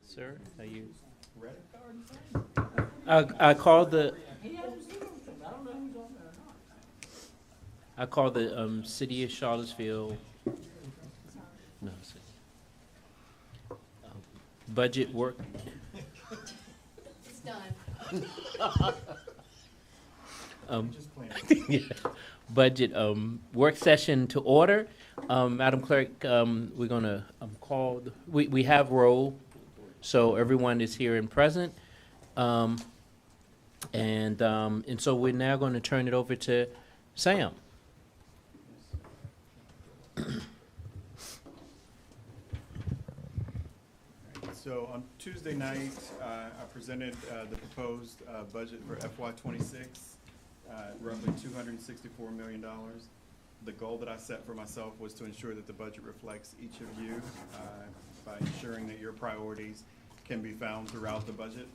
Sir, are you? Reddit? I called the, He hasn't seen them. I don't know who's on there or not. I called the, city of Charlottesville. No, budget work, It's done. Just playing. yeah, budget, work session to order. Madam Clerk, we're gonna, call, we have roll, so everyone is here and present. And so we're now gonna turn it over to Sam. So on Tuesday night, I presented the proposed budget for FY '26, roughly $264 million. The goal that I set for myself was to ensure that the budget reflects each of you by ensuring that your priorities can be found throughout the budget.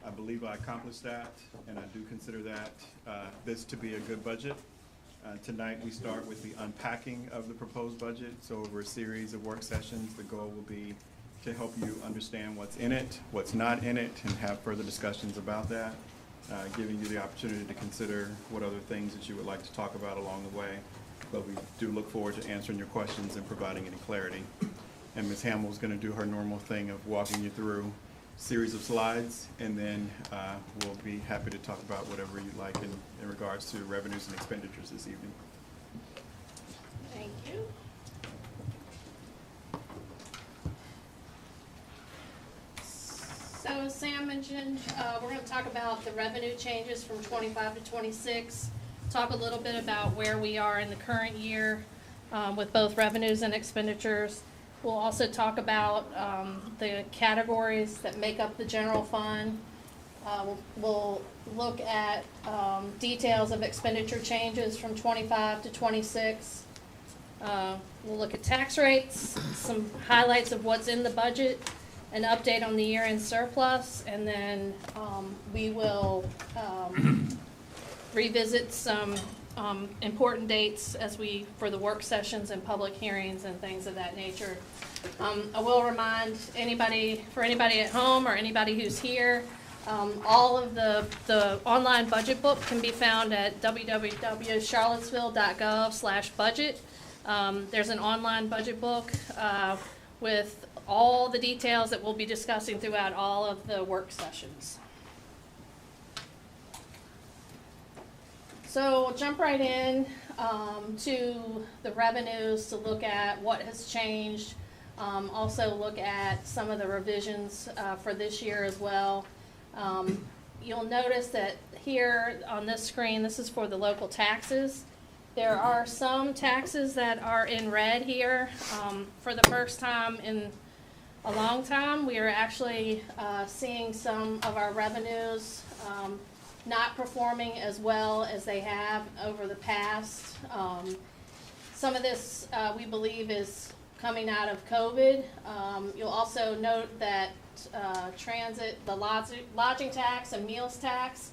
I believe I accomplished that, and I do consider that this to be a good budget. Tonight, we start with the unpacking of the proposed budget. So over a series of work sessions, the goal will be to help you understand what's in it, what's not in it, and have further discussions about that, giving you the opportunity to consider what other things that you would like to talk about along the way. But we do look forward to answering your questions and providing any clarity. And Ms. Hamill is going to do her normal thing of walking you through a series of slides, and then we'll be happy to talk about whatever you'd like in regards to revenues and expenditures this evening. Thank you. So as Sam mentioned, we're going to talk about the revenue changes from 25 to 26, talk a little bit about where we are in the current year with both revenues and expenditures. We'll also talk about the categories that make up the general fund. We'll look at details of expenditure changes from 25 to 26. We'll look at tax rates, some highlights of what's in the budget, an update on the year-end surplus, and then we will revisit some important dates for the work sessions and public hearings and things of that nature. I will remind anybody at home or anybody who's here, all of the online budget book can be found at www.charlottesville.gov/budget. There's an online budget book with all the details that we'll be discussing throughout all of the work sessions. So we'll jump right in to the revenues to look at what has changed. Also look at some of the revisions for this year as well. You'll notice that here on this screen, this is for the local taxes. There are some taxes that are in red here. For the first time in a long time, we are actually seeing some of our revenues not performing as well as they have over the past. Some of this we believe is coming out of COVID. You'll also note that transit, the lodging tax and meals tax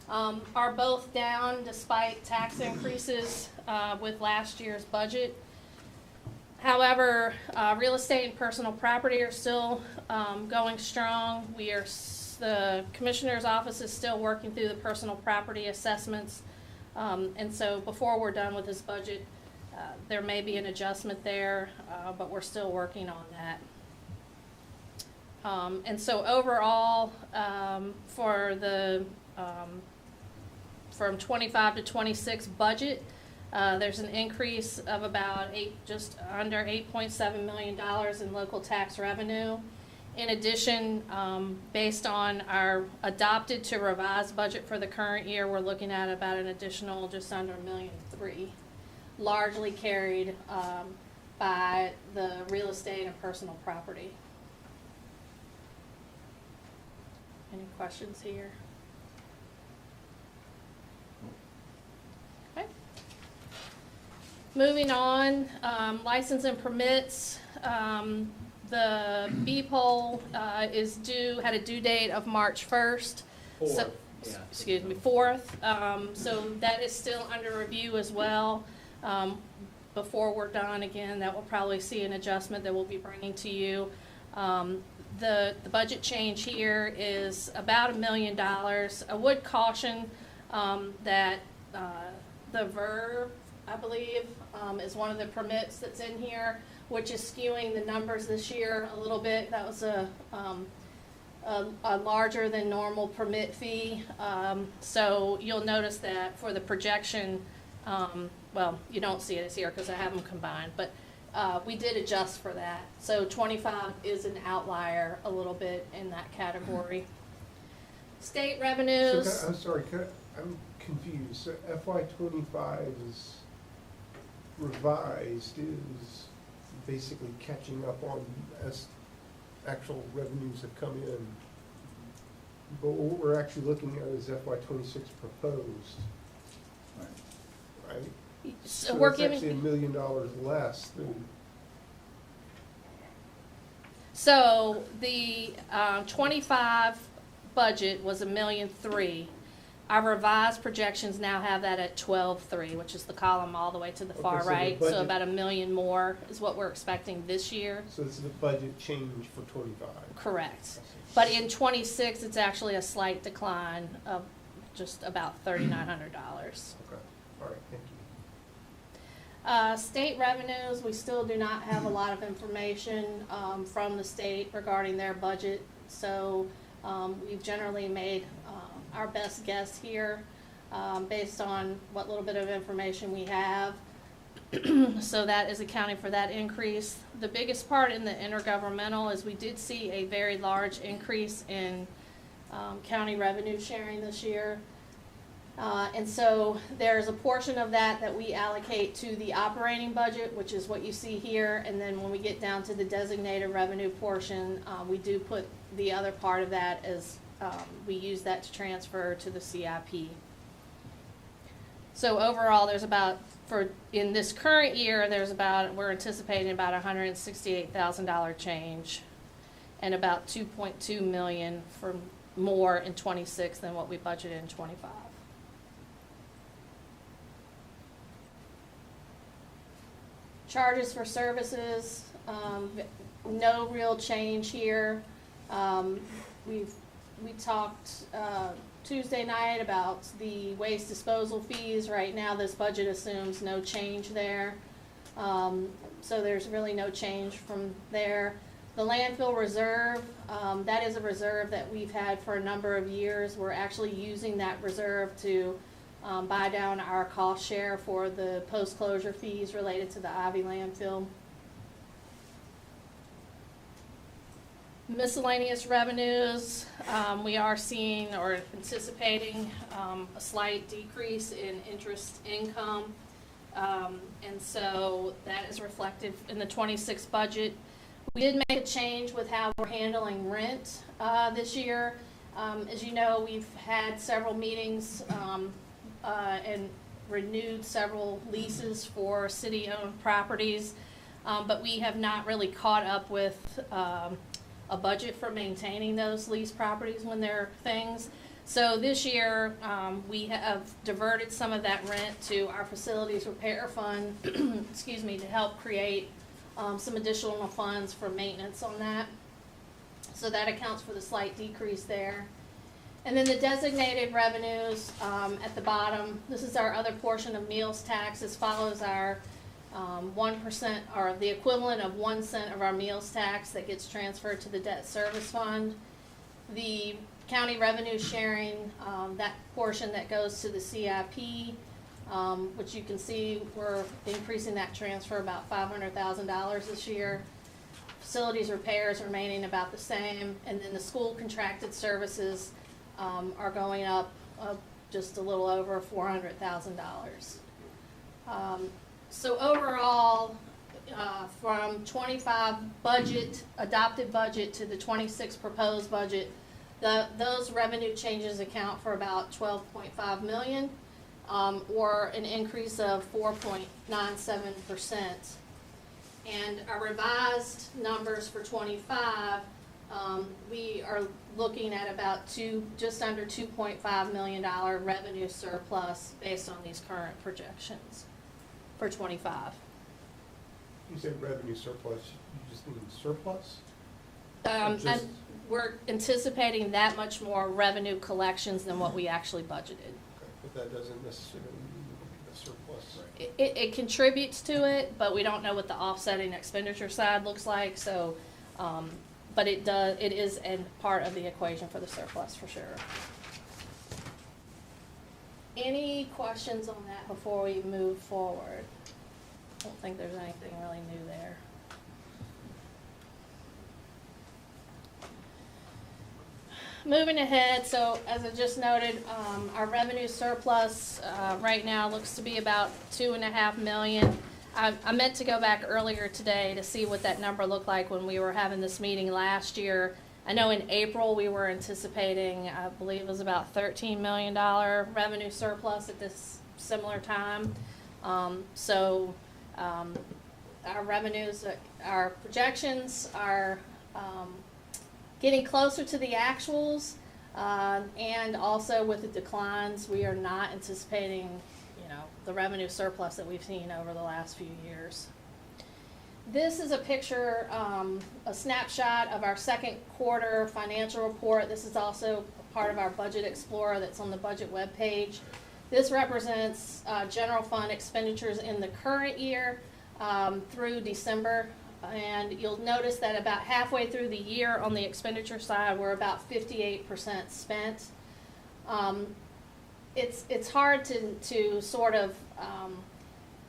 are both down despite tax increases with last year's budget. However, real estate and personal property are still going strong. The Commissioner's Office is still working through the personal property assessments. And so before we're done with this budget, there may be an adjustment there, but we're still working on that. And so overall, for the from 25 to 26 budget, there's an increase of about just under $8.7 million in local tax revenue. In addition, based on our adopted to revised budget for the current year, we're looking at about an additional just under $1.3 million, largely carried by the real estate and personal property. Any questions here? Okay. Moving on, license and permits. The B poll had a due date of March 1st. So, Yeah. excuse me, 4th. So that is still under review as well. Before we're done, again, that will probably see an adjustment that we'll be bringing to you. the budget change here is about $1 million. I would caution that the Verve, I believe, is one of the permits that's in here, which is skewing the numbers this year a little bit. That was a larger than normal permit fee. So you'll notice that for the projection, well, you don't see it here because I have them combined, but we did adjust for that. So 25 is an outlier a little bit in that category. State revenues. So, I'm sorry, I'm confused. So FY '25 is revised is basically catching up on as actual revenues have come in. But what we're actually looking at is FY '26 proposed, right? So we're it's actually giving, $1 million less than, so the 25 budget was $1.3 million. Our revised projections now have that at 12.3, which is the column all the way to the far Okay, so the right. So budget- about $1 million more is what we're expecting this year. so this is the budget change for '25. Correct. But in 26, it's actually a slight decline of just about $3,900. Okay, all right, thank you. State revenues, we still do not have a lot of information from the state regarding their budget. So we've generally made our best guess here based on what little bit of information we have. So that is accounting for that increase. The biggest part in the intergovernmental is we did see a very large increase in county revenue sharing this year. And so there's a portion of that that we allocate to the operating budget, which is what you see here. And then when we get down to the designated revenue portion, we do put the other part of that as we use that to transfer to the CIP. So overall, there's about, in this current year, we're anticipating about $168,000 change and about 2.2 million for more in 26 than what we budgeted in 25. Charges for services, no real change here. We talked Tuesday night about the waste disposal fees. Right now, this budget assumes no change there. So there's really no change from there. The landfill reserve, that is a reserve that we've had for a number of years. We're actually using that reserve to buy down our cost share for the post-closure fees related to the Ivy landfill. Miscellaneous revenues, we are seeing or anticipating a slight decrease in interest income. And so that is reflected in the 26 budget. We did make a change with how we're handling rent this year. As you know, we've had several meetings and renewed several leases for city-owned properties, but we have not really caught up with a budget for maintaining those lease properties when they're things. So this year, we have diverted some of that rent to our facilities repair fund, excuse me, to help create some additional funds for maintenance on that. So that accounts for the slight decrease there. And then the designated revenues at the bottom, this is our other portion of meals tax. This follows our 1% or the equivalent of 1 cent of our meals tax that gets transferred to the debt service fund. The county revenue sharing, that portion that goes to the CIP, which you can see we're increasing that transfer about $500,000 this year. Facilities repairs remaining about the same, and then the school contracted services are going up just a little over $400,000. So overall, from 25 budget, adopted budget to the 26 proposed budget, those revenue changes account for about 12.5 million, or an increase of 4.97%. And our revised numbers for 25, we are looking at about just under $2.5 million revenue surplus based on these current projections for 25. You said revenue surplus, you just mean surplus? And Just- we're anticipating that much more revenue collections than what we actually budgeted. But that doesn't necessarily mean the surplus. It contributes to it, but we don't know what the offsetting expenditure side looks like, so, but it is a part of the equation for the surplus, for sure. Any questions on that before we move forward? I don't think there's anything really new there. Moving ahead, so as I just noted, our revenue surplus, right now looks to be about 2.5 million. I meant to go back earlier today to see what that number looked like when we were having this meeting last year. I know in April, we were anticipating, I believe it was about $13 million revenue surplus at this similar time. Our revenues, our projections are, getting closer to the actuals, and also with the declines, we are not anticipating, the revenue surplus that we've seen over the last few years. This is a picture, a snapshot of our second quarter financial report. This is also part of our Budget Explorer that's on the budget webpage. This represents general fund expenditures in the current year through December. And you'll notice that about halfway through the year on the expenditure side, we're about 58% spent. It's hard to sort of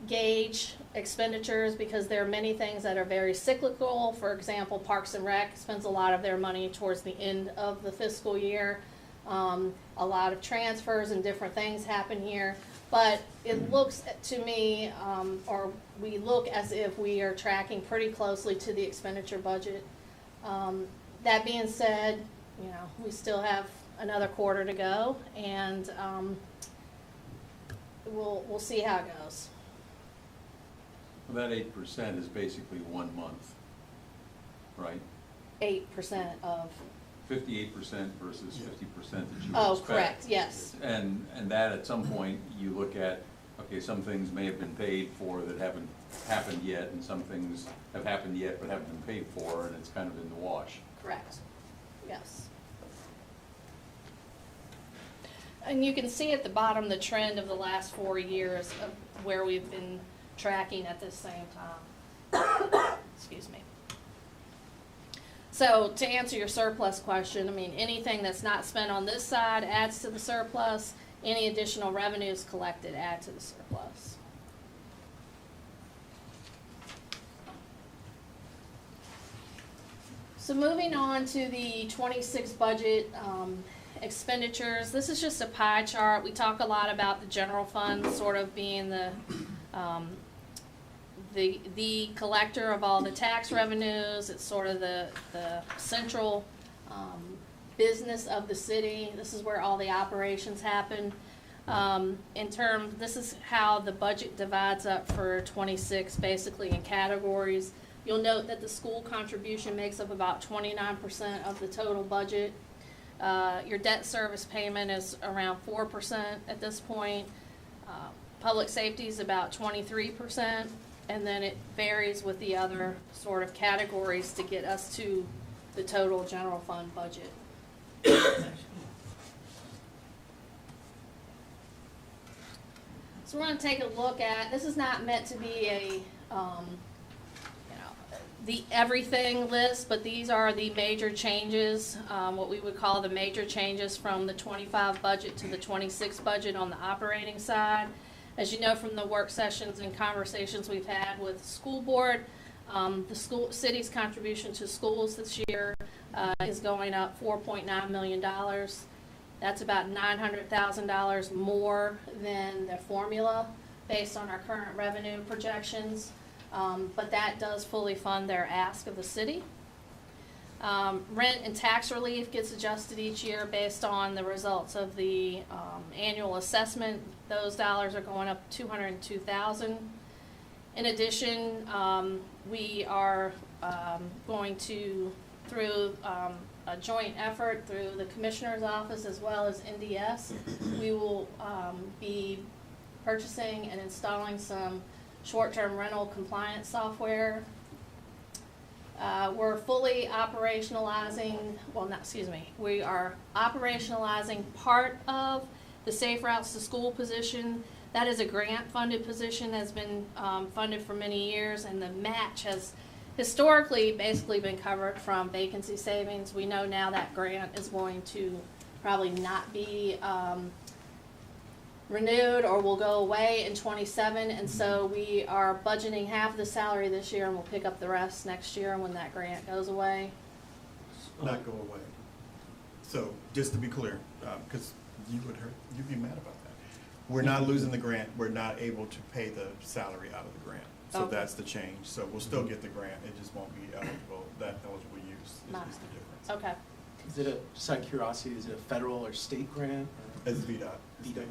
gauge expenditures because there are many things that are very cyclical. For example, Parks and Rec spends a lot of their money towards the end of the fiscal year. A lot of transfers and different things happen here. But it looks to me, or we look as if we are tracking pretty closely to the expenditure budget. That being said, we still have another quarter to go, and we'll see how it goes. That 8% is basically 1 month, right? 8% of, 58% versus 50% that you would oh, expect. correct, yes. And that at some point, you look at, okay, some things may have been paid for that haven't happened yet, and some things have happened yet but haven't been paid for, and it's kind of in the wash. Correct, yes. And you can see at the bottom the trend of the last 4 years of where we've been tracking at this same time. Excuse me. So to answer your surplus question, I mean, anything that's not spent on this side adds to the surplus. Any additional revenues collected add to the surplus. So moving on to the 26 budget expenditures, this is just a pie chart. We talk a lot about the general fund sort of being the collector of all the tax revenues. It's sort of the central business of the city. This is where all the operations happen. This is how the budget divides up for 26, basically in categories. You'll note that the school contribution makes up about 29% of the total budget. Your debt service payment is around 4% at this point. Public safety is about 23%, and then it varies with the other sort of categories to get us to the total general fund budget. So we're going to take a look at, this is not meant to be a the everything list, but these are the major changes, what we would call the major changes from the 25 budget to the 26 budget on the operating side. As you know from the work sessions and conversations we've had with the school board, the city's contribution to schools this year is going up $4.9 million. That's about $900,000 more than the formula based on our current revenue projections. But that does fully fund their ask of the city. Rent and tax relief gets adjusted each year based on the results of the annual assessment. Those dollars are going up $202,000. In addition, we are going to, through a joint effort through the Commissioner's Office as well as NDS, we will be purchasing and installing some short-term rental compliance software. We're fully operationalizing, well, not, excuse me, we are operationalizing part of the Safe Routes to School position. That is a grant-funded position, has been funded for many years, and the match has historically basically been covered from vacancy savings. We know now that grant is going to probably not be renewed or will go away in '27, and so we are budgeting half the salary this year, and we'll pick up the rest next year when that grant goes away. Not go away. So, just to be clear, because you'd be mad about that. We're not losing the grant, we're not able to pay the salary out of the grant. So Okay. that's the change. So we'll still get the grant, it just won't be eligible, that eligible use is the difference. Okay. Is it just out of curiosity, is it a federal or state grant? or- It's VDOT. VDOT.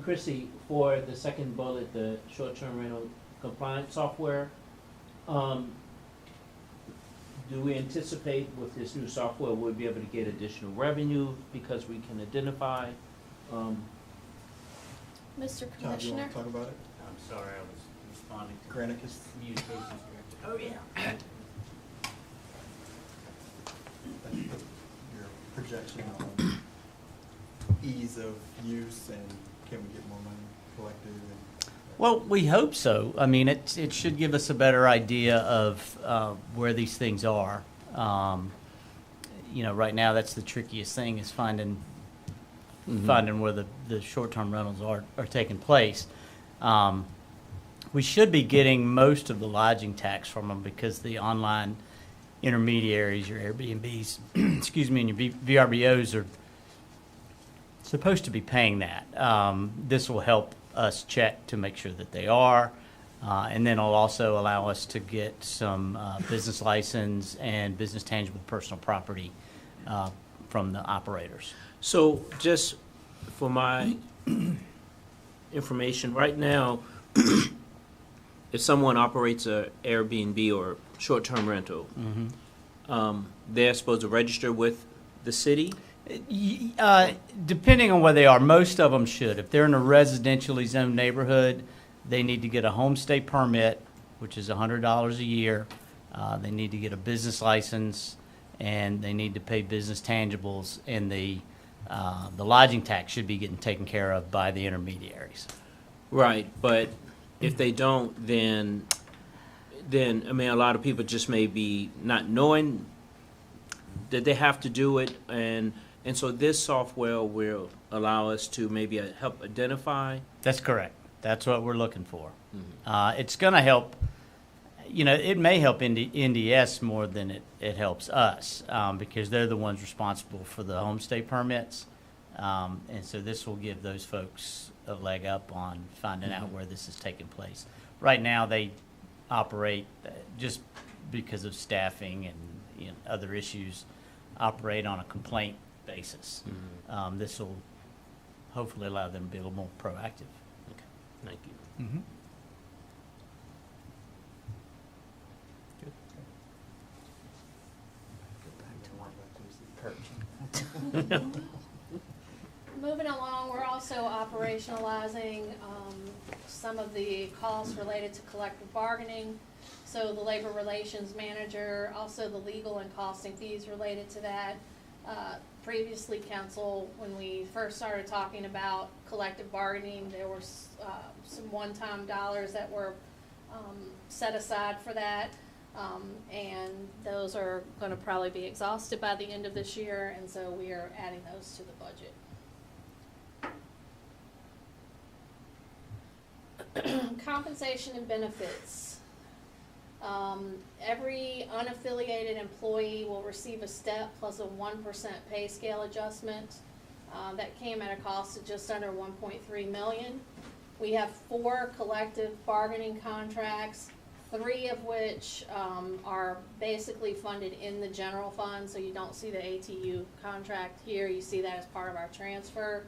Chrissy, for the second bullet, the short-term rental compliance software, do we anticipate with this new software, we'll be able to get additional revenue because we can identify, Mr. Todd, you Commissioner? want to talk about it? I'm sorry, I was responding to Granicus? communications director. Oh, yeah. Your projection on ease of use and can we get more money collected and? Well, we hope so. I mean, it should give us a better idea of where these things are. You know, right now, that's the trickiest thing is finding where the short-term rentals are taking place. We should be getting most of the lodging tax from them because the online intermediaries, your Airbnbs, excuse me, and your VRBOs are supposed to be paying that. This will help us check to make sure that they are, and then it'll also allow us to get some business license and business tangible personal property from the operators. So just for my information, right now, if someone operates a Airbnb or short-term rental, they're supposed to register with the city? Depending on where they are, most of them should. If they're in a residentially zoned neighborhood, they need to get a homestay permit, which is $100 a year. They need to get a business license, and they need to pay business tangibles, and the lodging tax should be getting taken care of by the intermediaries. Right, but if they don't, then, I mean, a lot of people just may be not knowing that they have to do it, and so this software will allow us to maybe help identify. That's correct. That's what we're looking for. It's going to help, you know, it may help NDS more than it helps us because they're the ones responsible for the homestay permits. And so this will give those folks a leg up on finding out where this is taking place. Right now, they operate just because of staffing and other issues, operate on a complaint basis. This will hopefully allow them to be a little more proactive. Okay, thank you. Moving along, we're also operationalizing some of the costs related to collective bargaining. So the labor relations manager, also the legal and costing fees related to that. Previously, council, when we first started talking about collective bargaining, there were some one-time dollars that were set aside for that. And those are going to probably be exhausted by the end of this year, and so we are adding those to the budget. Compensation and benefits. Every unaffiliated employee will receive a step plus a 1% pay scale adjustment. That came at a cost of just under $1.3 million. We have 4 collective bargaining contracts, 3 of which are basically funded in the general fund, so you don't see the ATU contract here, you see that as part of our transfer.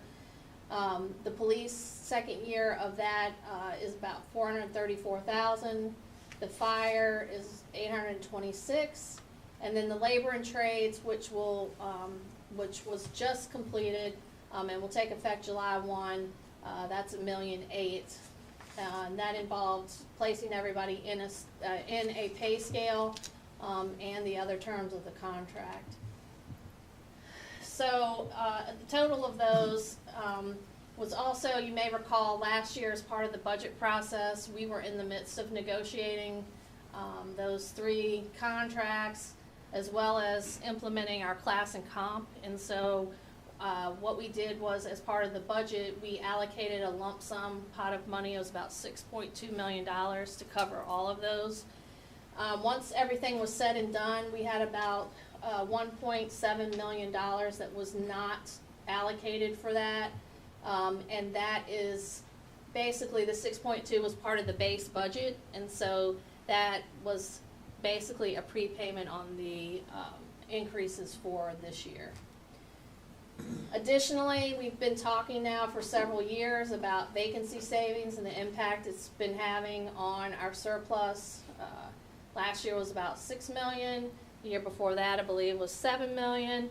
The police second year of that is about $434,000. The fire is $826,000, and then the labor and trades, which was just completed and will take effect July 1. That's $1,008,000. And that involved placing everybody in a pay scale, and the other terms of the contract. So, the total of those, was also, you may recall, last year as part of the budget process, we were in the midst of negotiating, those 3 contracts, as well as implementing our class and comp. And so, what we did was, as part of the budget, we allocated a lump sum pot of money. It was about $6.2 million to cover all of those. Once everything was said and done, we had about $1.7 million that was not allocated for that. And that is basically, the 6.2 was part of the base budget, and so that was basically a prepayment on the increases for this year. Additionally, we've been talking now for several years about vacancy savings and the impact it's been having on our surplus. Last year was about $6 million. The year before that, I believe, was $7 million.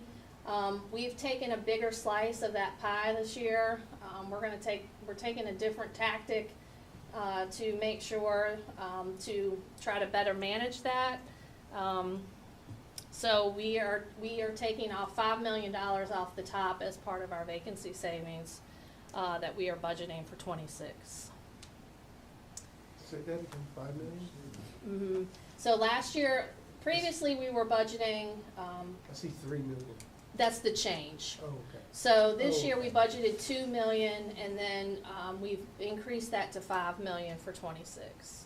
We've taken a bigger slice of that pie this year. We're taking a different tactic to make sure to try to better manage that. So we are taking off $5 million off the top as part of our vacancy savings that we are budgeting for '26. Say that again, 5 million? Mm-hmm. So last year, previously we were budgeting. I see 3 million. That's the change. Oh, okay. So this Oh, year we okay. budgeted $2 million, and then we've increased that to $5 million for '26.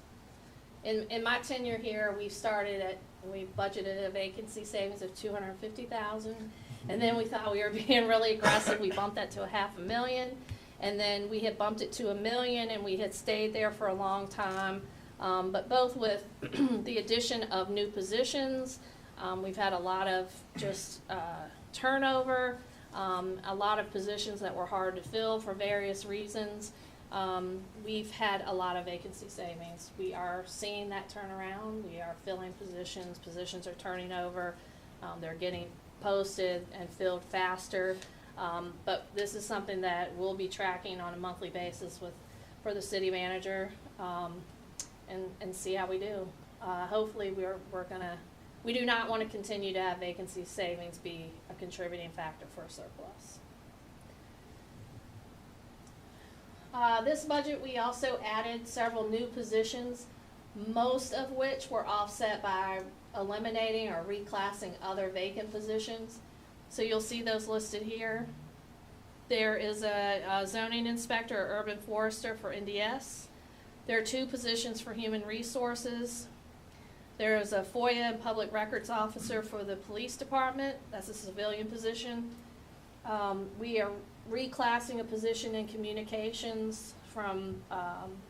In my tenure here, we budgeted a vacancy savings of $250,000, and then we thought we were being really aggressive. We bumped that to $500,000, and then we had bumped it to $1 million, and we had stayed there for a long time. But both with the addition of new positions, we've had a lot of just turnover, a lot of positions that were hard to fill for various reasons. We've had a lot of vacancy savings. We are seeing that turn around. We are filling positions. Positions are turning over. They're getting posted and filled faster. But this is something that we'll be tracking on a monthly basis for the city manager, and see how we do. Hopefully we do not want to continue to have vacancy savings be a contributing factor for a surplus. This budget, we also added several new positions, most of which were offset by eliminating or reclassing other vacant positions. So you'll see those listed here. There is a zoning inspector or urban forester for NDS. There are 2 positions for human resources. There is a FOIA and public records officer for the police department. That's a civilian position. We are reclassing a position in communications from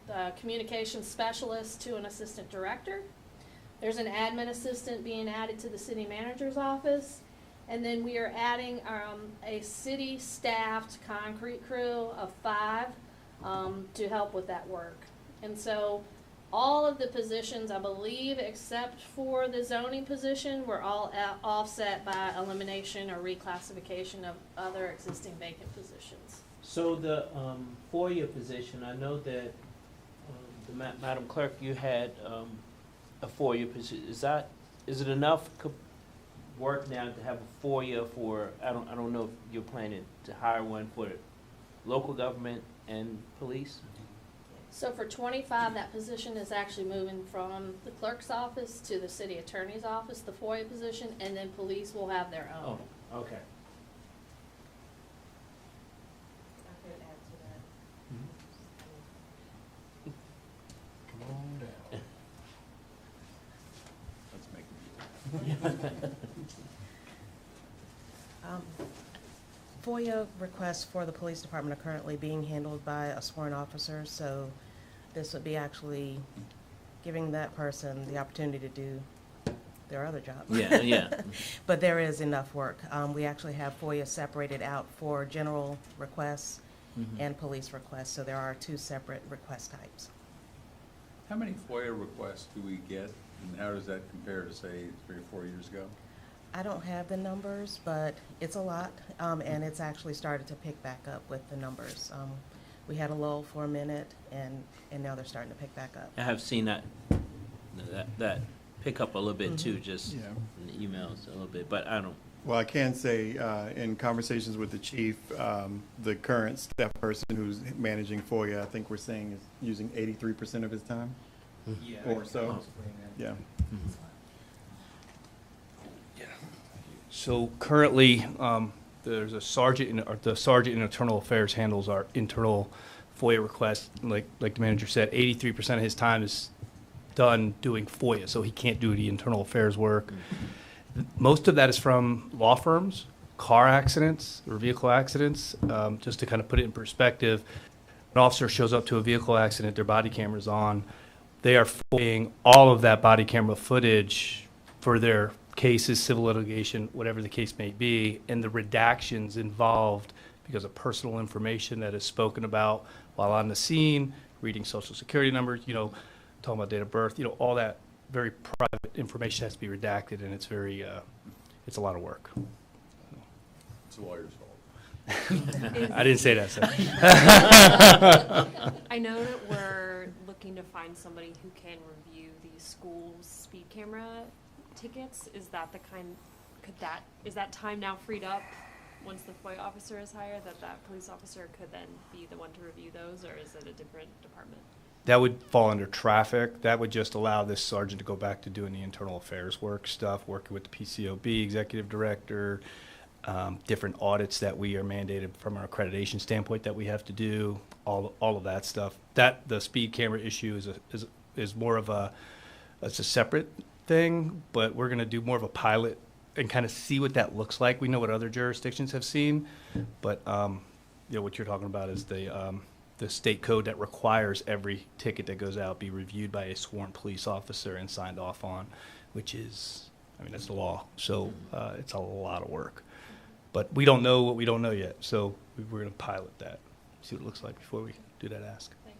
the communications specialist to an assistant director. There's an admin assistant being added to the city manager's office. And then we are adding a city staffed concrete crew of 5 to help with that work. And so all of the positions, I believe, except for the zoning position, were all offset by elimination or reclassification of other existing vacant positions. So the FOIA position, I know that, Madam Clerk, you had a FOIA position. Is it enough work now to have a FOIA for, I don't know if you're planning to hire one for local government and police? So for '25, that position is actually moving from the clerk's office to the city attorney's office, the FOIA position, and then police will have their own. Oh, okay. I could add to that. Come on down. Let's make it. FOIA requests for the police department are currently being handled by a sworn officer, so this would be actually giving that person the opportunity to do their other job. Yeah, yeah. But there is enough work. We actually have FOIA separated out for general requests and police requests, so there are 2 separate request types. How many FOIA requests do we get, and how does that compare to, say, 3 or 4 years ago? I don't have the numbers, but it's a lot, and it's actually started to pick back up with the numbers. We had a lull for a minute, and now they're starting to pick back up. I have seen that pick up a little bit too, just Yeah. in the emails a little bit, but I don't, Well, I can say, in conversations with the chief, the current staff person who's managing FOIA, I think we're saying is using 83% of his time Yeah. or so. Yeah. So currently, there's a sergeant, or the sergeant in internal affairs handles our internal FOIA requests. Like the manager said, 83% of his time is done doing FOIA, so he can't do the internal affairs work. Most of that is from law firms, car accidents or vehicle accidents. Just to kind of put it in perspective, an officer shows up to a vehicle accident, their body camera's on. They are FOIAing all of that body camera footage for their cases, civil litigation, whatever the case may be, and the redactions involved because of personal information that is spoken about while on the scene, reading social security numbers, talking about date of birth, all that very private information has to be redacted, and it's it's a lot of work. It's a lawyer's fault. I didn't say that, sir. I know that we're looking to find somebody who can review the school's speed camera tickets. Is that is that time now freed up once the FOIA officer is hired, that police officer could then be the one to review those, or is it a different department? That would fall under traffic. That would just allow this sergeant to go back to doing the internal affairs work stuff, working with the PCOB, executive director, different audits that we are mandated from our accreditation standpoint that we have to do, all of that stuff. The speed camera issue is more of it's a separate thing, but we're going to do more of a pilot and kind of see what that looks like. We know what other jurisdictions have seen, but what you're talking about is the state code that requires every ticket that goes out be reviewed by a sworn police officer and signed off on, which is, that's the law. So it's a lot of work. But we don't know what we don't know yet. So we're going to pilot that, see what it looks like before we do that ask. Thanks.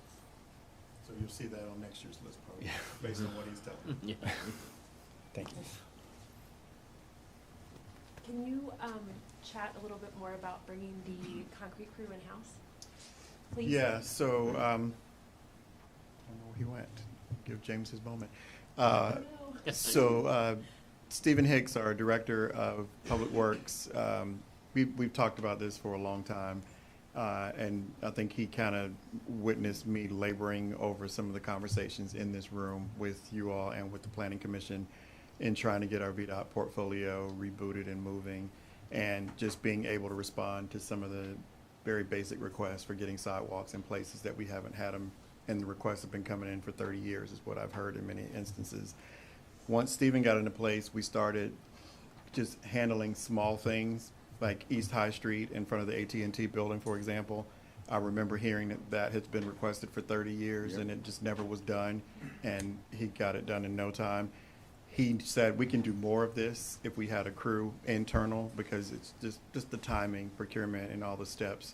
So you'll see that on next year's list probably, based on what he's telling. yeah. Thank you. Can you chat a little bit more about bringing the concrete crew in-house, please? Yeah, so, I don't know where he went. Give James his moment. So, Stephen Hicks, our Director of Public Works, we've talked about this for a long time. And I think he kind of witnessed me laboring over some of the conversations in this room with you all and with the Planning Commission in trying to get our VDOT portfolio rebooted and moving, and just being able to respond to some of the very basic requests for getting sidewalks in places that we haven't had them, and the requests have been coming in for 30 years is what I've heard in many instances. Once Stephen got into place, we started just handling small things like East High Street in front of the AT&T building, for example. I remember hearing that has been requested for 30 years. Yep. And it just never was done, and he got it done in no time. He said we can do more of this if we had a crew internal, because it's just the timing, procurement, and all the steps.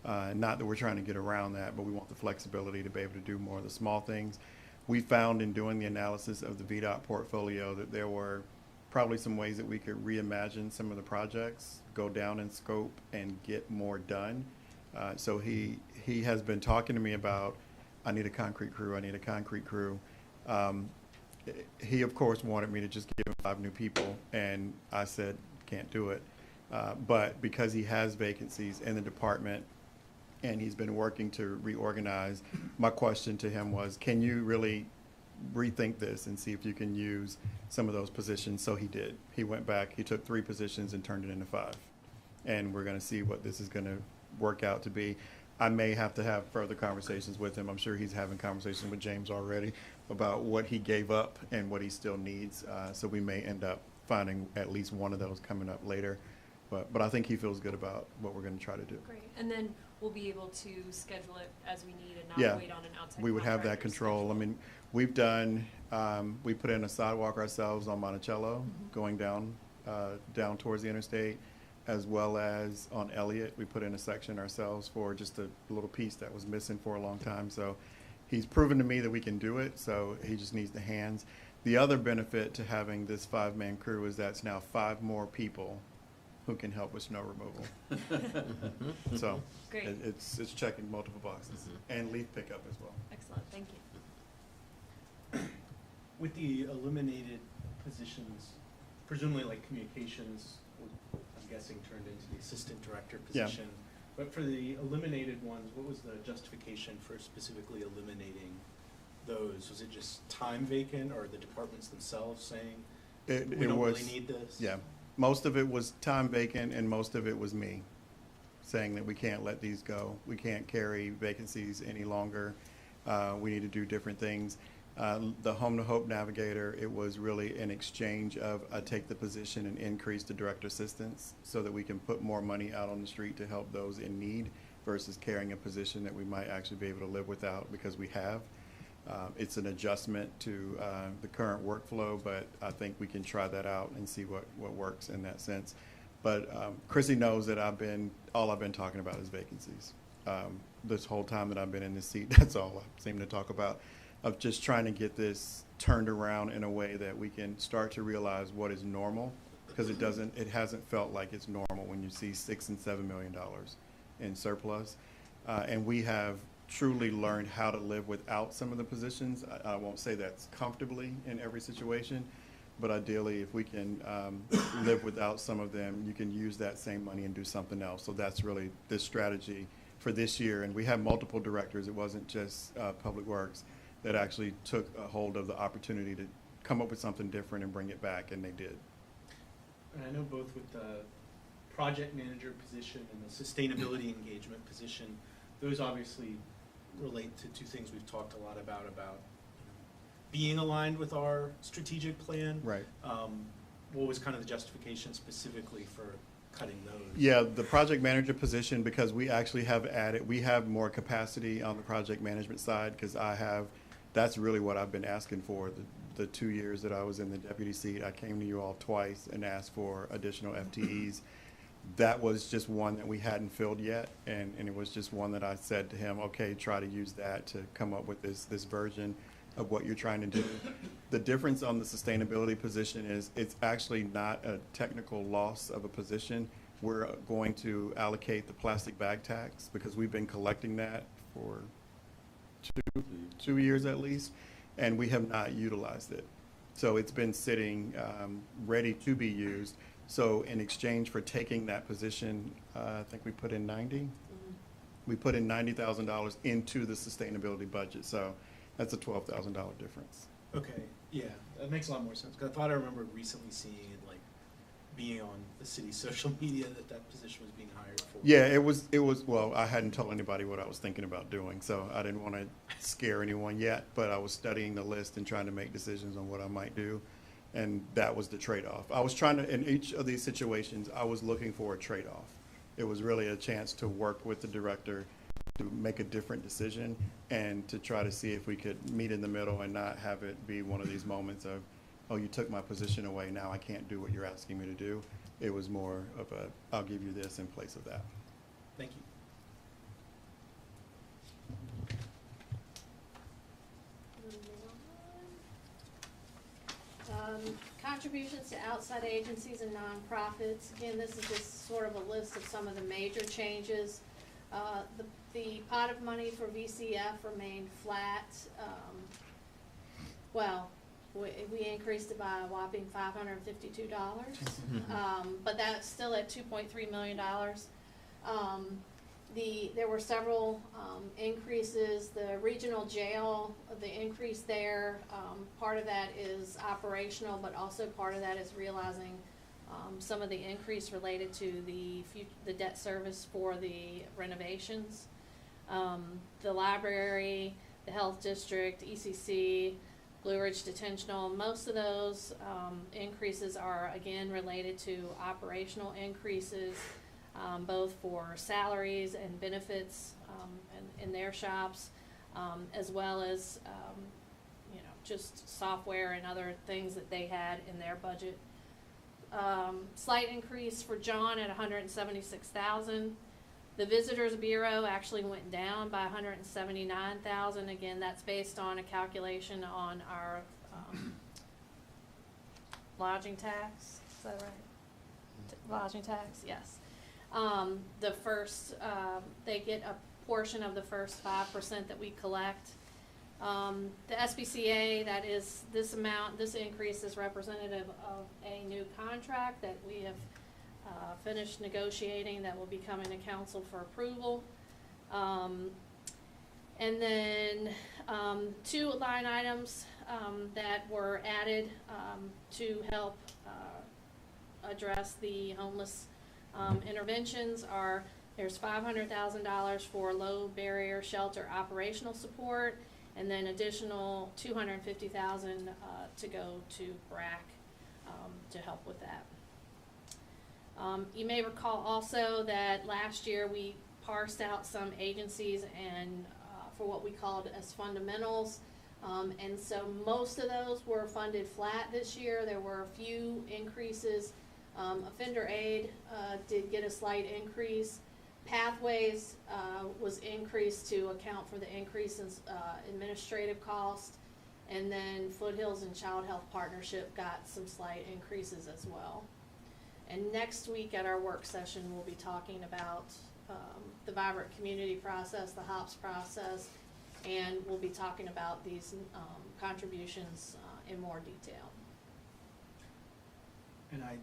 Not that we're trying to get around that, but we want the flexibility to be able to do more of the small things. We found in doing the analysis of the VDOT portfolio that there were probably some ways that we could reimagine some of the projects, go down in scope, and get more done. So he has been talking to me about, I need a concrete crew. He, of course, wanted me to just give him 5 new people, and I said, can't do it. But because he has vacancies in the department, and he's been working to reorganize, my question to him was, can you really rethink this and see if you can use some of those positions? So he did. He went back, he took 3 positions and turned it into 5. And we're going to see what this is going to work out to be. I may have to have further conversations with him. I'm sure he's having conversations with James already about what he gave up and what he still needs. So we may end up finding at least one of those coming up later. But I think he feels good about what we're going to try to do. Great. And then we'll be able to schedule it as we need and Yeah. not wait on an outside We would have that contractor's control. I schedule. mean, we've done, we put in a sidewalk ourselves on Monticello, going down towards the interstate, as well as on Elliott. We put in a section ourselves for just a little piece that was missing for a long time. So he's proven to me that we can do it, so he just needs the hands. The other benefit to having this 5-man crew is that's now 5 more people who can help with snow removal. So Great. it's checking multiple boxes and leaf pickup as well. Excellent, thank you. With the eliminated positions, presumably like communications, I'm guessing turned into the assistant director Yeah. position. But for the eliminated ones, what was the justification for specifically eliminating those? Was it just time vacant, or the departments themselves saying, we don't really need this? Yeah, most of it was time vacant, and most of it was me saying that we can't let these go. We can't carry vacancies any longer. We need to do different things. The Home to Hope Navigator, it was really an exchange of, I take the position and increase the director assistance so that we can put more money out on the street to help those in need versus carrying a position that we might actually be able to live without, because we have. It's an adjustment to the current workflow, but I think we can try that out and see what works in that sense. But Chrissy knows that all I've been talking about is vacancies. This whole time that I've been in this seat, that's all I seem to talk about, of just trying to get this turned around in a way that we can start to realize what is normal, because it hasn't felt like it's normal when you see $6 and $7 million in surplus. And we have truly learned how to live without some of the positions. I won't say that's comfortably in every situation, but ideally, if we can live without some of them, you can use that same money and do something else. So that's really this strategy for this year. And we have multiple directors. It wasn't just Public Works that actually took a hold of the opportunity to come up with something different and bring it back, and they did. And I know both with the project manager position and the sustainability engagement position, those obviously relate to two things we've talked a lot about being aligned with our strategic plan. Right. What was kind of the justification specifically for cutting those? Yeah, the project manager position, because we actually we have more capacity on the project management side, because that's really what I've been asking for. The 2 years that I was in the deputy seat, I came to you all twice and asked for additional FTEs. That was just one that we hadn't filled yet, and it was just one that I said to him, okay, try to use that to come up with this version of what you're trying to do. The difference on the sustainability position is it's actually not a technical loss of a position. We're going to allocate the plastic bag tax, because we've been collecting that for two years at least, and we have not utilized it. So it's been sitting ready to be used. So in exchange for taking that position, I think we put in 90. We put in $90,000 into the sustainability budget. So that's a $12,000 difference. Okay, yeah, that makes a lot more sense, because I thought I remember recently seeing it, like, being on the city's social media that position was being hired for. Yeah, it was, well, I hadn't told anybody what I was thinking about doing, so I didn't want to scare anyone yet, but I was studying the list and trying to make decisions on what I might do, and that was the trade-off. I was trying to, in each of these situations, I was looking for a trade-off. It was really a chance to work with the director to make a different decision and to try to see if we could meet in the middle and not have it be one of these moments of, oh, you took my position away, now I can't do what you're asking me to do. It was more of a, I'll give you this in place of that. Thank you. Contributions to outside agencies and nonprofits. Again, this is just sort of a list of some of the major changes. The pot of money for VCF remained flat. We increased it by a whopping $552, but that's still at $2.3 million. There were several increases. The regional jail, the increase there, part of that is operational, but also part of that is realizing some of the increase related to the debt service for the renovations. The library, the health district, ECC, Blue Ridge Detentional, most of those increases are again related to operational increases, both for salaries and benefits in their shops, as well as just software and other things that they had in their budget. Slight increase for John at $176,000. The Visitors Bureau actually went down by $179,000. Again, that's based on a calculation on our lodging tax. Is that right? Lodging tax, yes. The first, they get a portion of the first 5% that we collect. The SBCA, that is, this amount, this increase is representative of a new contract that we have finished negotiating that will be coming to council for approval. And then two line items that were added to help address the homeless interventions are, there's $500,000 for low barrier shelter operational support, and then additional $250,000 to go to BRAC to help with that. You may recall also that last year we parsed out some agencies and for what we called as fundamentals. And so most of those were funded flat this year. There were a few increases. Offender aid did get a slight increase. Pathways was increased to account for the increase in administrative cost. And then Foothills and Child Health Partnership got some slight increases as well. And next week at our work session, we'll be talking about the Vibrant Community process, the HOPS process, and we'll be talking about these contributions in more detail. And I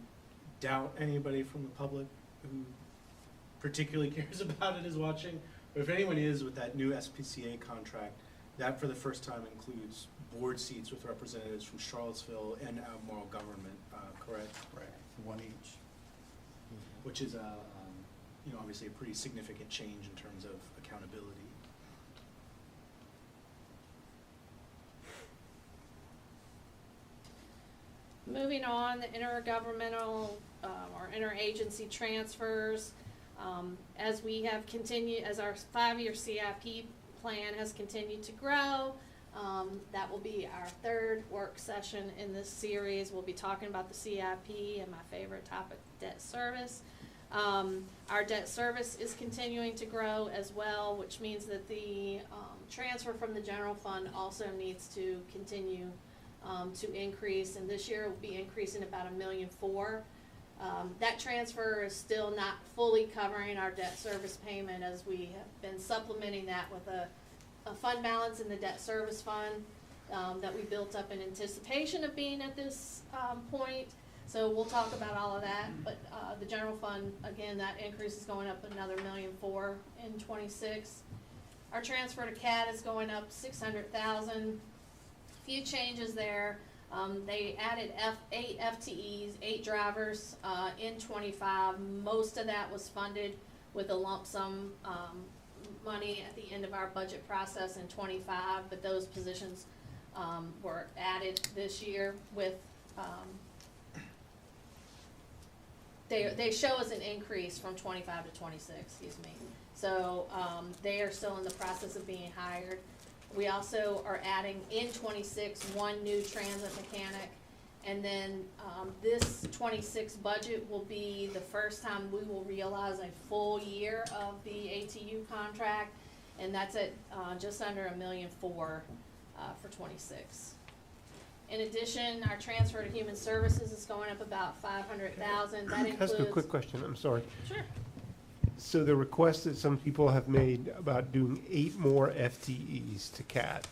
doubt anybody from the public who particularly cares about it is watching. But if anyone is, with that new SPCA contract, that for the first time includes board seats with representatives from Charlottesville and Albemarle government, correct? Right, one each. Which is obviously a pretty significant change in terms of accountability. Moving on, the intergovernmental or interagency transfers. As we have continued, as our 5-year CIP plan has continued to grow, that will be our third work session in this series. We'll be talking about the CIP and my favorite topic, debt service. Our debt service is continuing to grow as well, which means that the transfer from the general fund also needs to continue to increase, and this year will be increasing about $1.4 million. That transfer is still not fully covering our debt service payment, as we have been supplementing that with a fund balance in the debt service fund that we built up in anticipation of being at this point. So we'll talk about all of that, but the general fund, again, that increase is going up another $1.4 million in '26. Our transfer to CAT is going up $600,000. Few changes there. They added 8 FTEs, 8 drivers in '25. Most of that was funded with a lump sum money at the end of our budget process in '25, but those positions were added this year with they show as an increase from '25 to '26, excuse me. So they are still in the process of being hired. We also are adding in '26 one new transit mechanic, and then this '26 budget will be the first time we will realize a full year of the ATU contract, and that's at just under $1.4 million for '26. In addition, our transfer to human services is going up about $500,000. That includes. Ask a quick question, I'm sorry. Sure. So the request that some people have made about doing 8 more FTEs to CAT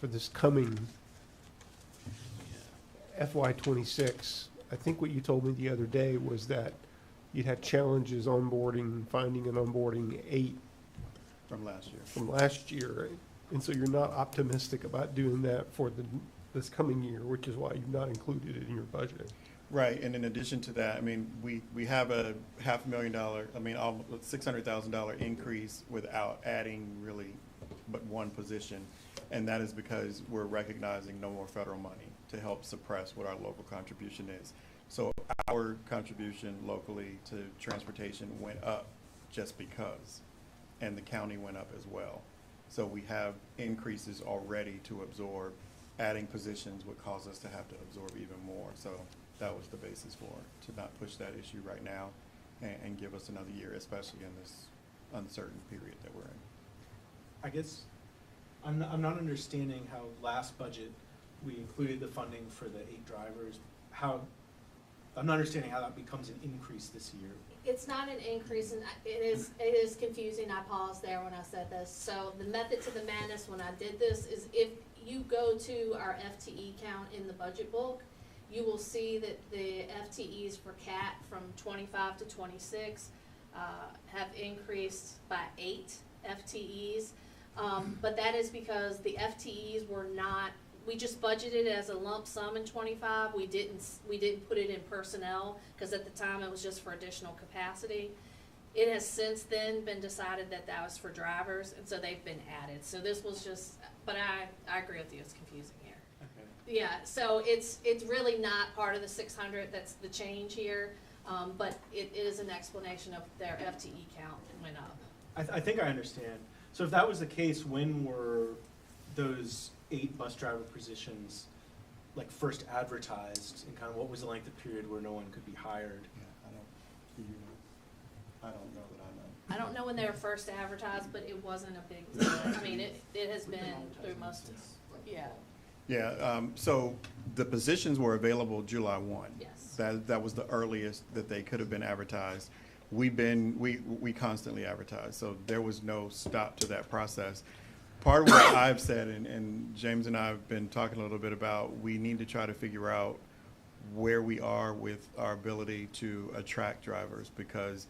for this coming FY '26, I think what you told me the other day was that you'd had challenges onboarding, finding and onboarding 8 From last year. from last year. And so you're not optimistic about doing that for this coming year, which is why you've not included it in your budget. Right, and in addition to that, I mean, we have a $500,000, $600,000 increase without adding really but one position. And that is because we're recognizing no more federal money to help suppress what our local contribution is. So our contribution locally to transportation went up just because, and the county went up as well. So we have increases already to absorb. Adding positions would cause us to have to absorb even more. So that was the basis for it, to not push that issue right now and give us another year, especially in this uncertain period that we're in. I guess I'm not understanding how last budget we included the funding for the 8 drivers. How I'm not understanding how that becomes an increase this year. It's not an increase, and it is confusing. I paused there when I said this. So the method to the madness when I did this is if you go to our FTE count in the budget book, you will see that the FTEs for CAT from 25 to 26 have increased by 8 FTEs. But that is because the FTEs were not, we just budgeted as a lump sum in 25. We didn't put it in personnel because at the time it was just for additional capacity. It has since then been decided that that was for drivers, and so they've been added. So this was just, but I agree with you, it's confusing here. Okay. Yeah, so it's really not part of the 600, that's the change here, but it is an explanation of their FTE count went up. I think I understand. So if that was the case, when were those 8 bus driver positions like first advertised, and kind of what was the length of period where no one could be hired? I don't know that I know. I don't know when they were first advertised, but it wasn't a big deal. I mean, it has been through most of, yeah, Yeah, so the positions were available July 1. yes. That was the earliest that they could have been advertised. We constantly advertise, so there was no stop to that process. Part of what I've said, and James and I have been talking a little bit about, we need to try to figure out where we are with our ability to attract drivers, because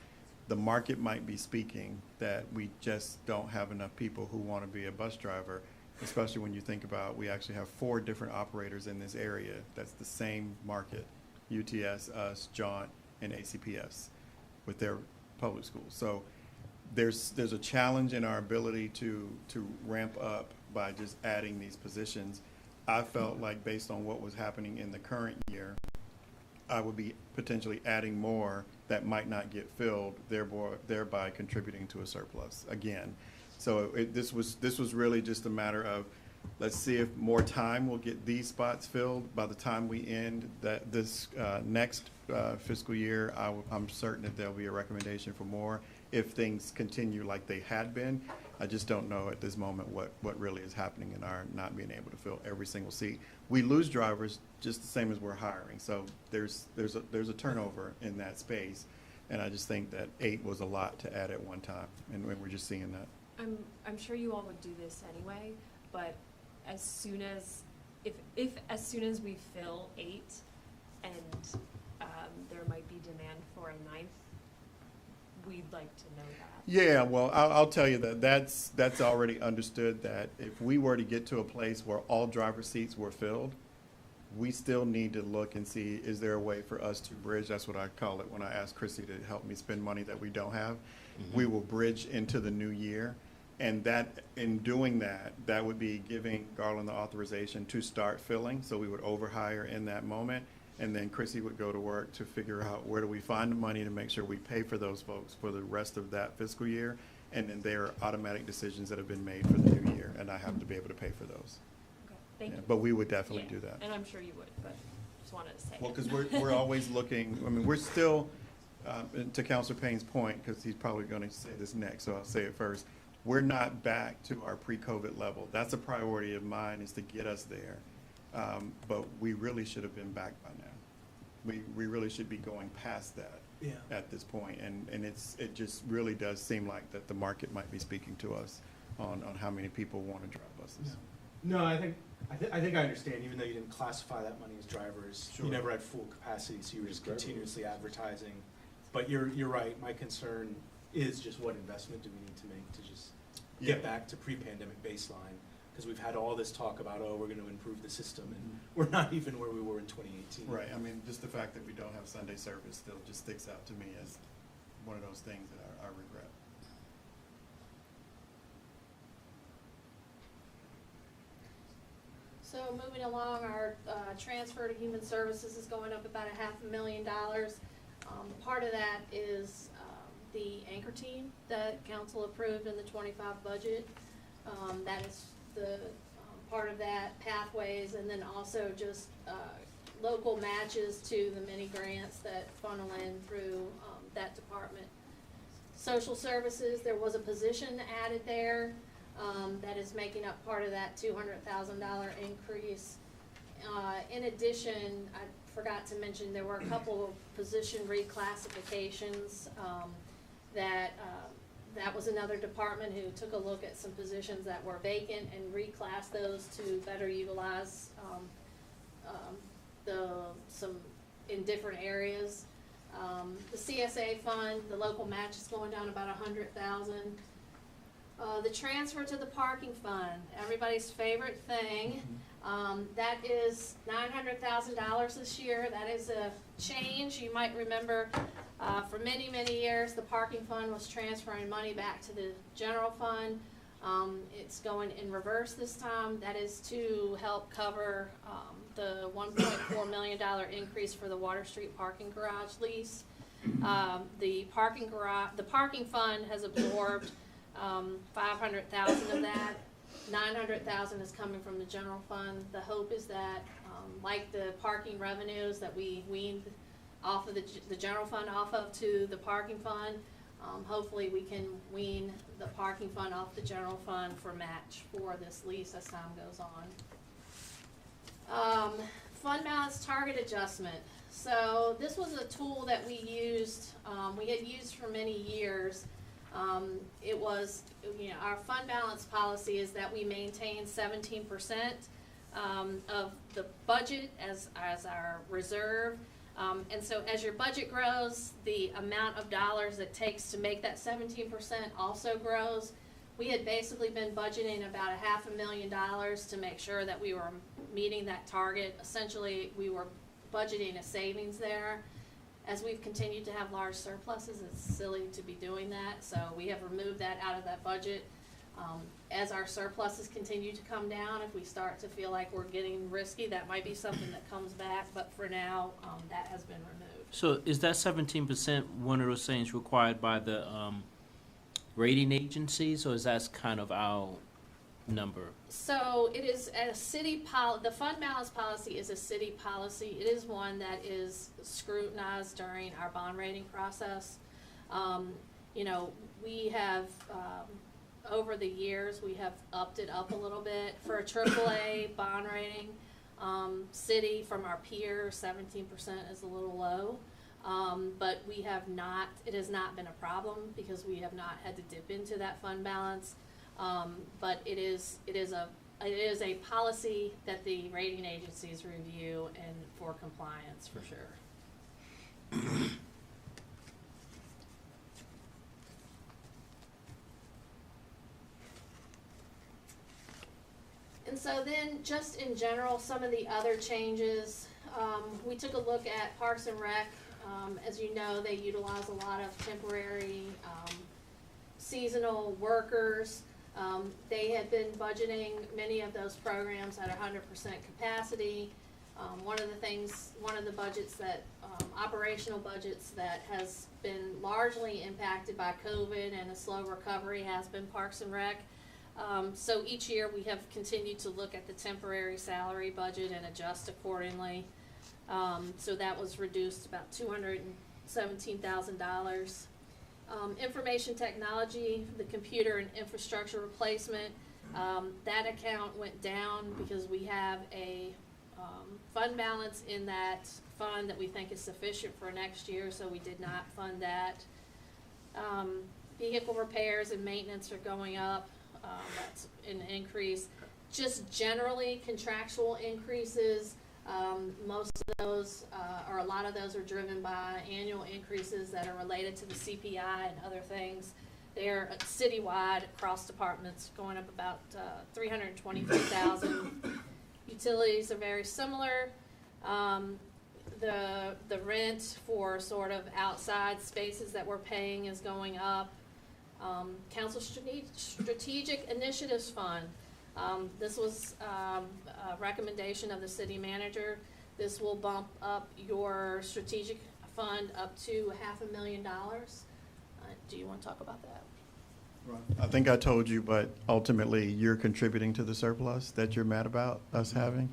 the market might be speaking that we just don't have enough people who want to be a bus driver, especially when you think about, we actually have 4 different operators in this area. That's the same market, UTS, us, Jaunt, and ACPS with their public schools. So there's a challenge in our ability to ramp up by just adding these positions. I felt like based on what was happening in the current year, I would be potentially adding more that might not get filled, thereby contributing to a surplus again. So this was really just a matter of, let's see if more time will get these spots filled. By the time we end this next fiscal year, I'm certain that there'll be a recommendation for more if things continue like they had been. I just don't know at this moment what really is happening in our not being able to fill every single seat. We lose drivers just the same as we're hiring, so there's a turnover in that space, and I just think that 8 was a lot to add at one time, and we're just seeing that. I'm sure you all would do this anyway, but as soon as as soon as we fill 8 and there might be demand for a 9th, we'd like to know that. Yeah, well, I'll tell you that's already understood, that if we were to get to a place where all driver seats were filled, we still need to look and see, is there a way for us to bridge? That's what I call it when I ask Chrissy to help me spend money that we don't have. We will bridge into the new year. And that, in doing that, that would be giving Garland the authorization to start filling. So we would overhire in that moment. And then Chrissy would go to work to figure out where do we find the money to make sure we pay for those folks for the rest of that fiscal year. And then there are automatic decisions that have been made for the new year, and I have to be able to pay for those. Okay, thank Yeah, you. but we would definitely Yeah, do that. And I'm sure you would, but just wanted to say. Well, it. because we're always looking, I mean, we're still, to Counselor Payne's point, because he's probably going to say this next, so I'll say it first. We're not back to our pre-COVID level. That's a priority of mine, is to get us there. But we really should have been back by now. We really should be going past that at this point. And it just really does seem like that the market might be speaking to us on how many people want to drive buses. No, I think I understand, even though you didn't classify that money as drivers. Sure. You never had full capacity, so you were just continuously advertising. But you're right, my concern is just what investment do we need to make to just Yeah. get back to pre-pandemic baseline? Because we've had all this talk about, oh, we're gonna improve the system, and we're not even where we were in 2018. Right, I mean, just the fact that we don't have Sunday service still just sticks out to me as one of those things that I regret. So moving along, our transfer to human services is going up about $500,000. Part of that is the anchor team that council approved in the 25 budget. That is the part of that, pathways, and then also just local matches to the mini grants that funnel in through that department. Social services, there was a position added there that is making up part of that $200,000 increase. In addition, forgot to mention, there were a couple of position reclassifications, that was another department who took a look at some positions that were vacant and reclassed those to better utilize, some in different areas. The CSA fund, the local match is going down about 100,000. The transfer to the parking fund, everybody's favorite thing. That is $900,000 this year. That is a change. You might remember, for many, many years, the parking fund was transferring money back to the general fund. It's going in reverse this time. That is to help cover, the $1.4 million increase for the Water Street parking garage lease. The parking fund has absorbed, 500,000 of that. 900,000 is coming from the general fund. The hope is that, like the parking revenues that we weaned off of the general fund off of to the parking fund, hopefully we can wean the parking fund off the general fund for match for this lease as time goes on. Fund balance target adjustment. So this was a tool that we used, we had used for many years. It was, our fund balance policy is that we maintain 17% of the budget as our reserve. And so as your budget grows, the amount of dollars it takes to make that 17% also grows. We had basically been budgeting about $500,000 to make sure that we were meeting that target. Essentially, we were budgeting a savings there. As we've continued to have large surpluses, it's silly to be doing that, so we have removed that out of that budget. As our surpluses continue to come down, if we start to feel like we're getting risky, that might be something that comes back, but for now, that has been removed. So is that 17% one of those things required by the rating agencies, or is that kind of our number? So it is a city the fund balance policy is a city policy. It is one that is scrutinized during our bond rating process. We have, over the years, we have upped it up a little bit. For a AAA bond rating, city from our peers, 17% is a little low. But we have not, it has not been a problem because we have not had to dip into that fund balance. But it is a policy that the rating agencies review and for compliance for sure. And so then, just in general, some of the other changes, we took a look at Parks and Rec. As you know, they utilize a lot of temporary, seasonal workers. They had been budgeting many of those programs at 100% capacity. One of the budgets that, operational budgets that has been largely impacted by COVID and a slow recovery has been Parks and Rec. So each year we have continued to look at the temporary salary budget and adjust accordingly. So that was reduced about $217,000. Information technology, the computer and infrastructure replacement, that account went down because we have a fund balance in that fund that we think is sufficient for next year, so we did not fund that. Vehicle repairs and maintenance are going up. That's an increase. Just generally contractual increases. Most of those, or a lot of those, are driven by annual increases that are related to the CPI and other things. They're citywide across departments, going up about $323,000. Utilities are very similar. The rent for sort of outside spaces that we're paying is going up. Council Strategic Initiatives Fund. This was a recommendation of the city manager. This will bump up your strategic fund up to $500,000. Do you want to talk about that? I think I told you, but ultimately you're contributing to the surplus that you're mad about us having.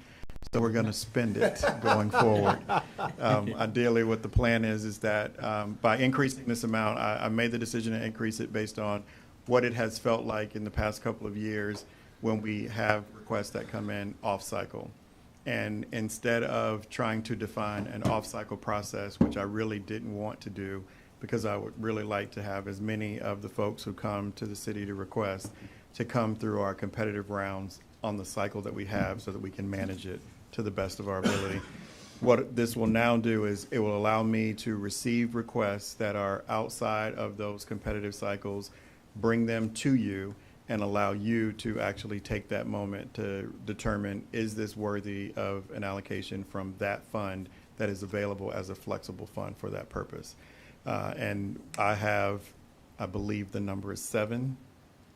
So we're going to spend it going forward. Ideally, what the plan is that by increasing this amount, I made the decision to increase it based on what it has felt like in the past couple of years when we have requests that come in off cycle. And instead of trying to define an off-cycle process, which I really didn't want to do, because I would really like to have as many of the folks who come to the city to request to come through our competitive rounds on the cycle that we have so that we can manage it to the best of our ability. What this will now do is it will allow me to receive requests that are outside of those competitive cycles, bring them to you, and allow you to actually take that moment to determine, is this worthy of an allocation from that fund that is available as a flexible fund for that purpose. And I have, I believe the number is 7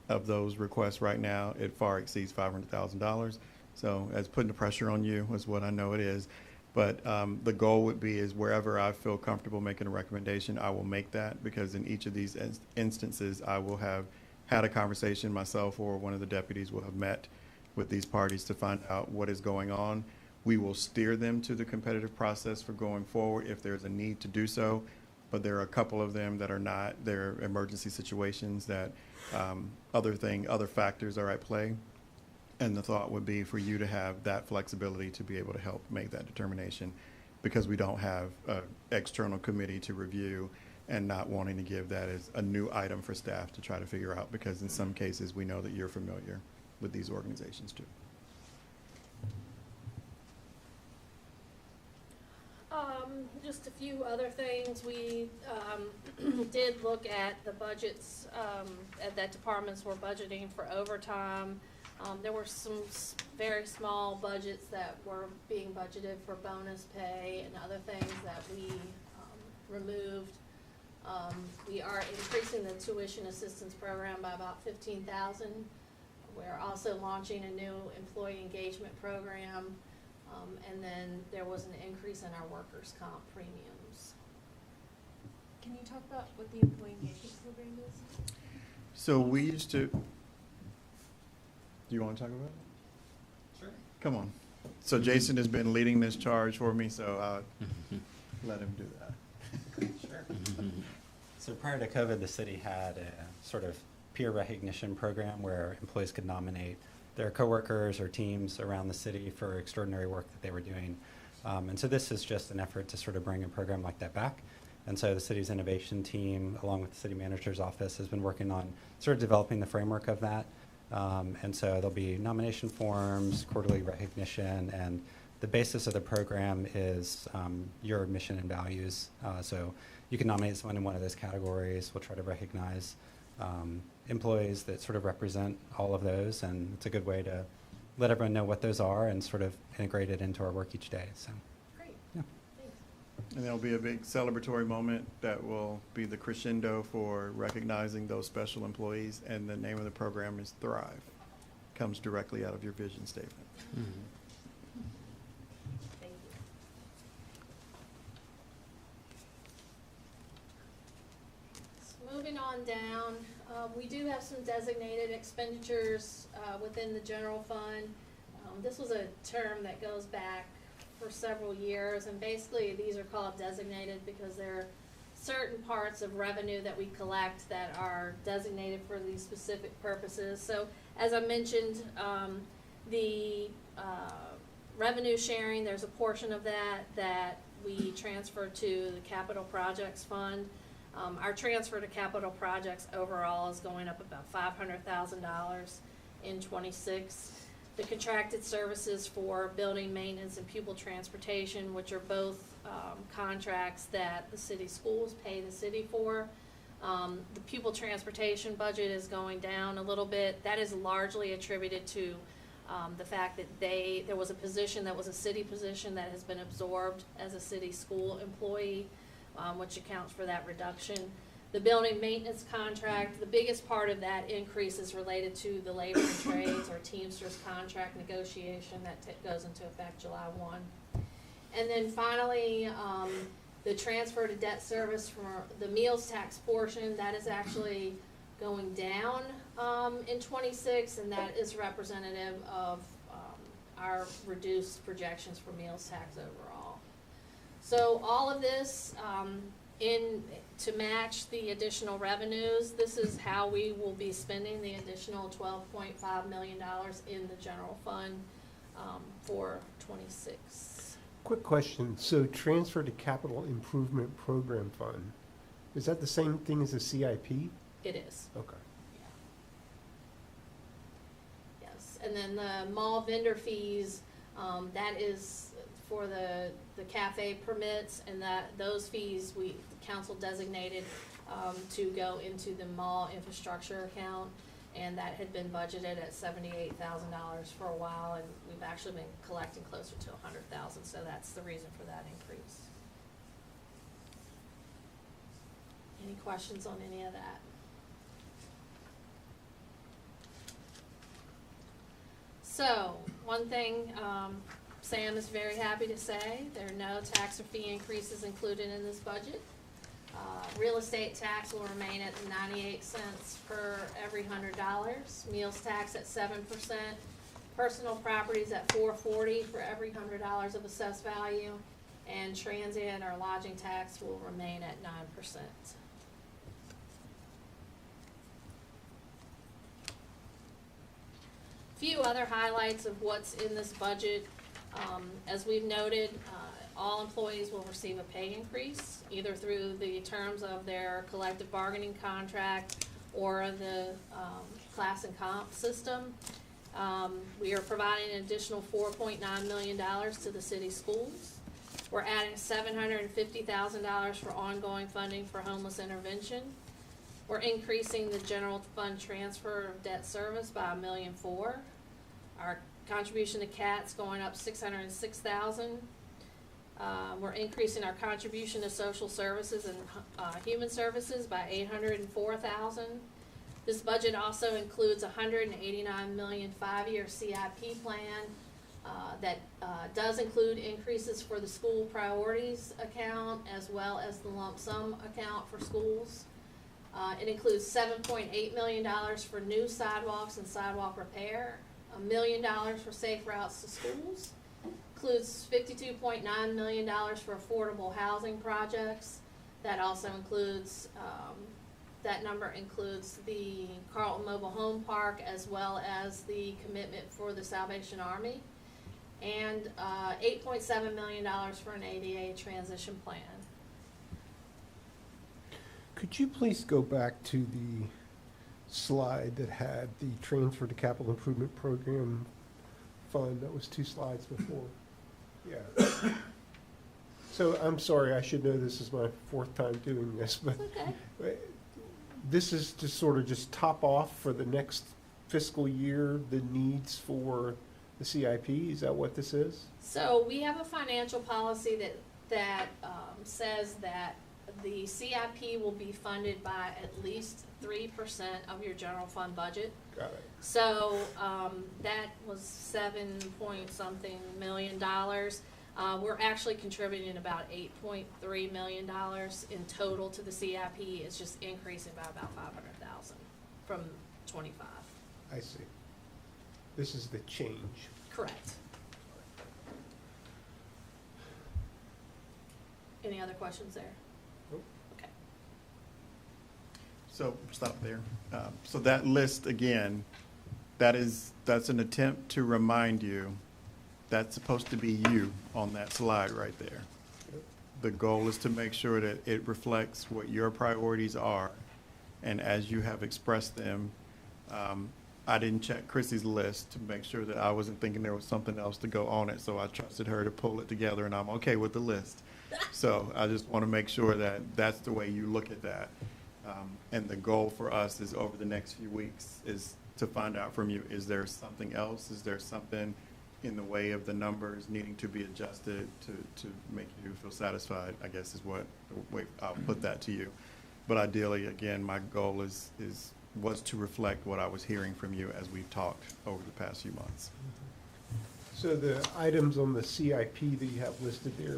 of those requests right now. It far exceeds $500,000. So as putting the pressure on you is what I know it is. But the goal would be is wherever I feel comfortable making a recommendation, I will make that, because in each of these instances, I will have had a conversation myself, or one of the deputies will have met with these parties to find out what is going on. We will steer them to the competitive process for going forward if there's a need to do so. But there are a couple of them that are not. They're emergency situations that other factors are at play. And the thought would be for you to have that flexibility to be able to help make that determination, because we don't have an external committee to review, and not wanting to give that as a new item for staff to try to figure out, because in some cases, we know that you're familiar with these organizations too. Just a few other things. We did look at the budgets that departments were budgeting for overtime. There were some very small budgets that were being budgeted for bonus pay and other things that we removed. We are increasing the tuition assistance program by about $15,000. We're also launching a new employee engagement program. And then there was an increase in our workers' comp premiums. Can you talk about what the employee engagement program is? So we used to, do you want to talk about it? Sure. Come on. So Jason has been leading this charge for me, so I'll let him do that. Sure. So prior to COVID, the city had a sort of peer recognition program where employees could nominate their coworkers or teams around the city for extraordinary work that they were doing. And so this is just an effort to sort of bring a program like that back. And so the city's innovation team, along with the city manager's office, has been working on sort of developing the framework of that. And so there'll be nomination forms, quarterly recognition, and the basis of the program is your mission and values. So you can nominate someone in one of those categories. We'll try to recognize employees that sort of represent all of those, and it's a good way to let everyone know what those are and sort of integrate it into our work each day. So, Great. yeah. Thanks. And there'll be a big celebratory moment that will be the crescendo for recognizing those special employees, and the name of the program is Thrive. Comes directly out of your vision statement. Thank you. So moving on down, we do have some designated expenditures within the general fund. This was a term that goes back for several years, and basically these are called designated because there are certain parts of revenue that we collect that are designated for these specific purposes. So as I mentioned, the revenue sharing, there's a portion of that we transfer to the capital projects fund. Our transfer to capital projects overall is going up about $500,000 in '26. The contracted services for building maintenance and pupil transportation, which are both contracts that the city schools pay the city for. The pupil transportation budget is going down a little bit. That is largely attributed to the fact that there was a position that was a city position that has been absorbed as a city school employee, which accounts for that reduction. The building maintenance contract, the biggest part of that increase is related to the labor and trades or Teamsters contract negotiation that goes into effect July 1. And then finally, the transfer to debt service for the meals tax portion, that is actually going down in '26, and that is representative of our reduced projections for meals tax overall. So all of this, to match the additional revenues, this is how we will be spending the additional $12.5 million in the general fund for '26. Quick question, so transfer to capital improvement program fund, is that the same thing as a CIP? It is. Okay. Yes, and then the mall vendor fees, that is for the cafe permits, and those fees the council designated, to go into the mall infrastructure account, and that had been budgeted at $78,000 for a while, and we've actually been collecting closer to $100,000, so that's the reason for that increase. Any questions on any of that? So, one thing, Sam is very happy to say, there are no tax or fee increases included in this budget. Real estate tax will remain at 98 cents per every $100. Meals tax at 7%. Personal properties at $4.40 for every $100 of assessed value. And transient or lodging tax will remain at 9%. Few other highlights of what's in this budget. As we've noted, all employees will receive a pay increase, either through the terms of their collective bargaining contract or the class and comp system. We are providing an additional $4.9 million to the city schools. We're adding $750,000 for ongoing funding for homeless intervention. We're increasing the general fund transfer of debt service by $1.4 million. Our contribution to CAT's going up $606,000. We're increasing our contribution to social services and human services by $804,000. This budget also includes a $189 million 5-year CIP plan that does include increases for the school priorities account as well as the lump sum account for schools. It includes $7.8 million for new sidewalks and sidewalk repair, $1 million for safe routes to schools, includes $52.9 million for affordable housing projects. That also includes, that number includes the Carlton Mobile Home Park as well as the commitment for the Salvation Army, and $8.7 million for an ADA transition plan. Could you please go back to the slide that had the transfer to capital improvement program fund? That was 2 slides before. Yeah. So I'm sorry, I should know this is my 4th time doing this, but Okay. this is to sort of just top off for the next fiscal year the needs for the CIP. Is that what this is? So we have a financial policy that says that the CIP will be funded by at least 3% of your general fund budget. Got it. So that was $7-point-something million. We're actually contributing about $8.3 million in total to the CIP. It's just increasing by about $500,000 from 25. I see. This is the change. Correct. Any other questions there? Nope. Okay. So, stop there. So that list, again, that's an attempt to remind you, that's supposed to be you on that slide right there. The goal is to make sure that it reflects what your priorities are, and as you have expressed them, I didn't check Chrissy's list to make sure that I wasn't thinking there was something else to go on it, so I trusted her to pull it together, and I'm okay with the list. So I just want to make sure that that's the way you look at that. And the goal for us is over the next few weeks is to find out from you, is there something else? Is there something in the way of the numbers needing to be adjusted to make you feel satisfied, I guess is what, the way I'll put that to you. But ideally, again, my goal was to reflect what I was hearing from you as we've talked over the past few months. So the items on the CIP that you have listed there,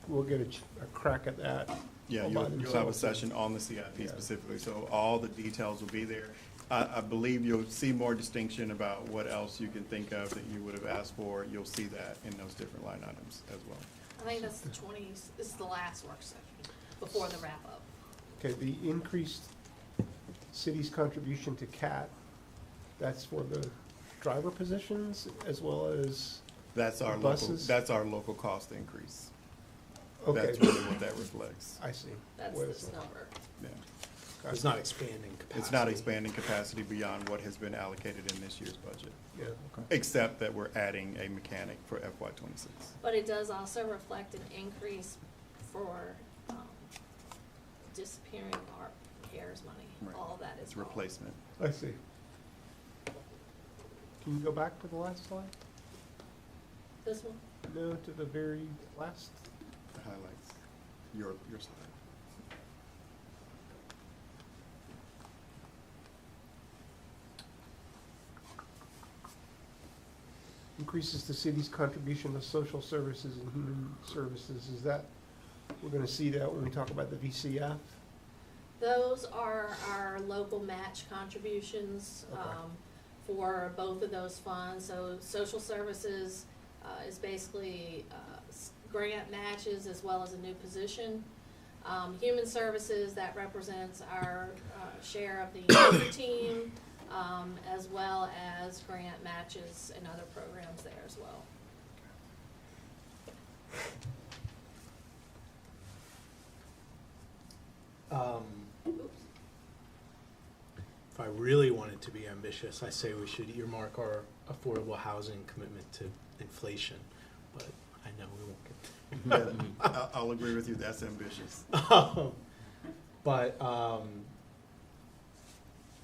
we'll get a crack at that. Yeah, all you'll by have a themselves. session on the CIP Yeah. specifically, so all the details will be there. I believe you'll see more distinction about what else you can think of that you would have asked for. You'll see that in those different line items as well. I think that's the 20s, this is the last work session before the wrap up. Okay, the increased city's contribution to CAT, that's for the driver positions as well as That's our The local, buses? that's our local cost increase. Okay, That's really what that reflects. I see. That's Wait a this second. number. Yeah. It's not expanding capacity. It's not expanding capacity beyond what has been allocated in this year's budget, Yeah, okay. except that we're adding a mechanic for FY '26. But it does also reflect an increase for, disappearing our CARES money. Right. All of that is It's gone. replacement. I see. Can you go back to the last slide? This one? No, to the very last. The highlights, your slide. Increases the city's contribution to social services and human services. Is that, we're gonna see that when we talk about the VCF? Those are our local match contributions, Okay. for both of those funds. So social services, is basically, grant matches as well as a new position. Human services, that represents our, share of the team, as well as grant matches and other programs there as well. If I really wanted to be ambitious, I say we should earmark our affordable housing commitment to inflation, but I know we won't get. I'll agree with you, that's ambitious. But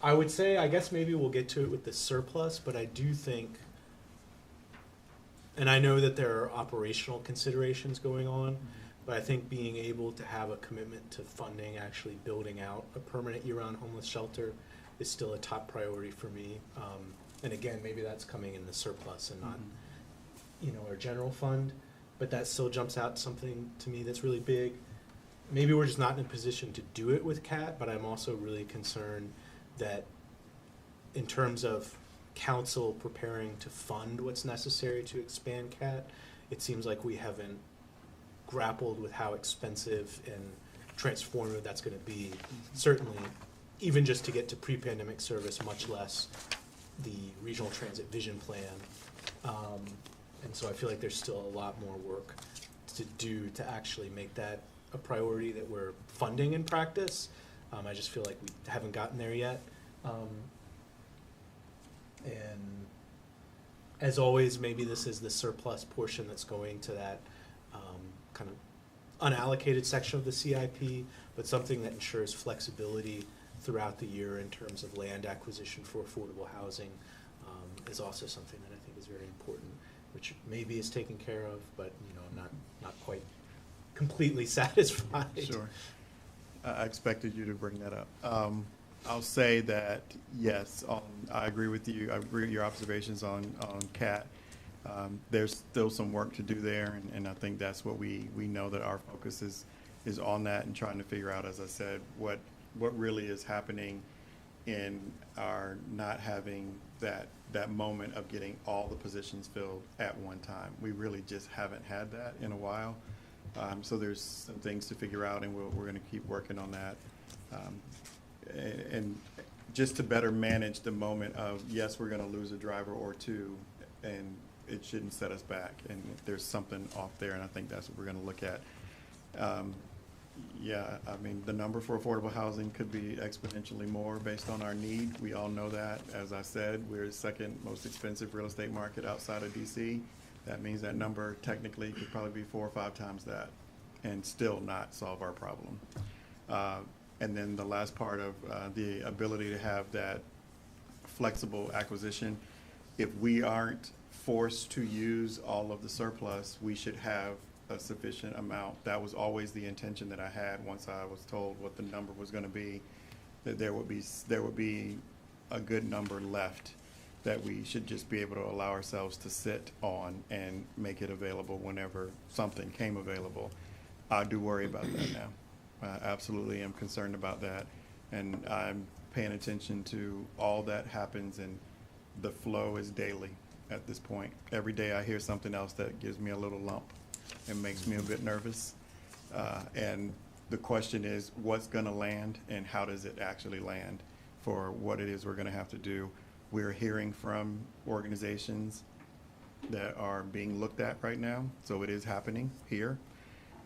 I would say, I guess maybe we'll get to it with the surplus, but I do think, and I know that there are operational considerations going on, but I think being able to have a commitment to funding actually building out a permanent year-round homeless shelter is still a top priority for me. And again, maybe that's coming in the surplus and not, our general fund, but that still jumps out something to me that's really big. Maybe we're just not in a position to do it with CAT, but I'm also really concerned that in terms of council preparing to fund what's necessary to expand CAT, it seems like we haven't grappled with how expensive and transformative that's gonna be. Certainly, even just to get to pre-pandemic service, much less the regional transit vision plan. And so I feel like there's still a lot more work to do to actually make that a priority that we're funding in practice. I just feel like we haven't gotten there yet. And as always, maybe this is the surplus portion that's going to that kind of unallocated section of the CIP, but something that ensures flexibility throughout the year in terms of land acquisition for affordable housing is also something that I think is very important, which maybe is taken care of, but I'm not quite completely satisfied. Sure. I expected you to bring that up. I'll say that, yes, I agree with you. I agree with your observations on CAT. There's still some work to do there, and I think that's what we know that our focus is on that and trying to figure out, as I said, what really is happening in our not having that moment of getting all the positions filled at one time. We really just haven't had that in a while. So there's some things to figure out, and we're going to keep working on that. And just to better manage the moment of, yes, we're going to lose a driver or two, and it shouldn't set us back. And if there's something off there, and I think that's what we're going to look at. Yeah, I mean, the number for affordable housing could be exponentially more based on our need. We all know that. As I said, we're the second most expensive real estate market outside of DC. That means that number technically could probably be 4 or 5 times that and still not solve our problem. And then the last part of the ability to have that flexible acquisition, if we aren't forced to use all of the surplus, we should have a sufficient amount. That was always the intention that I had once I was told what the number was going to be, that there would be a good number left that we should just be able to allow ourselves to sit on and make it available whenever something came available. I do worry about that now. I absolutely am concerned about that, and I'm paying attention to all that happens, and the flow is daily at this point. Every day I hear something else that gives me a little lump and makes me a bit nervous. And the question is, what's going to land, and how does it actually land for what it is we're going to have to do? We're hearing from organizations that are being looked at right now, so it is happening here.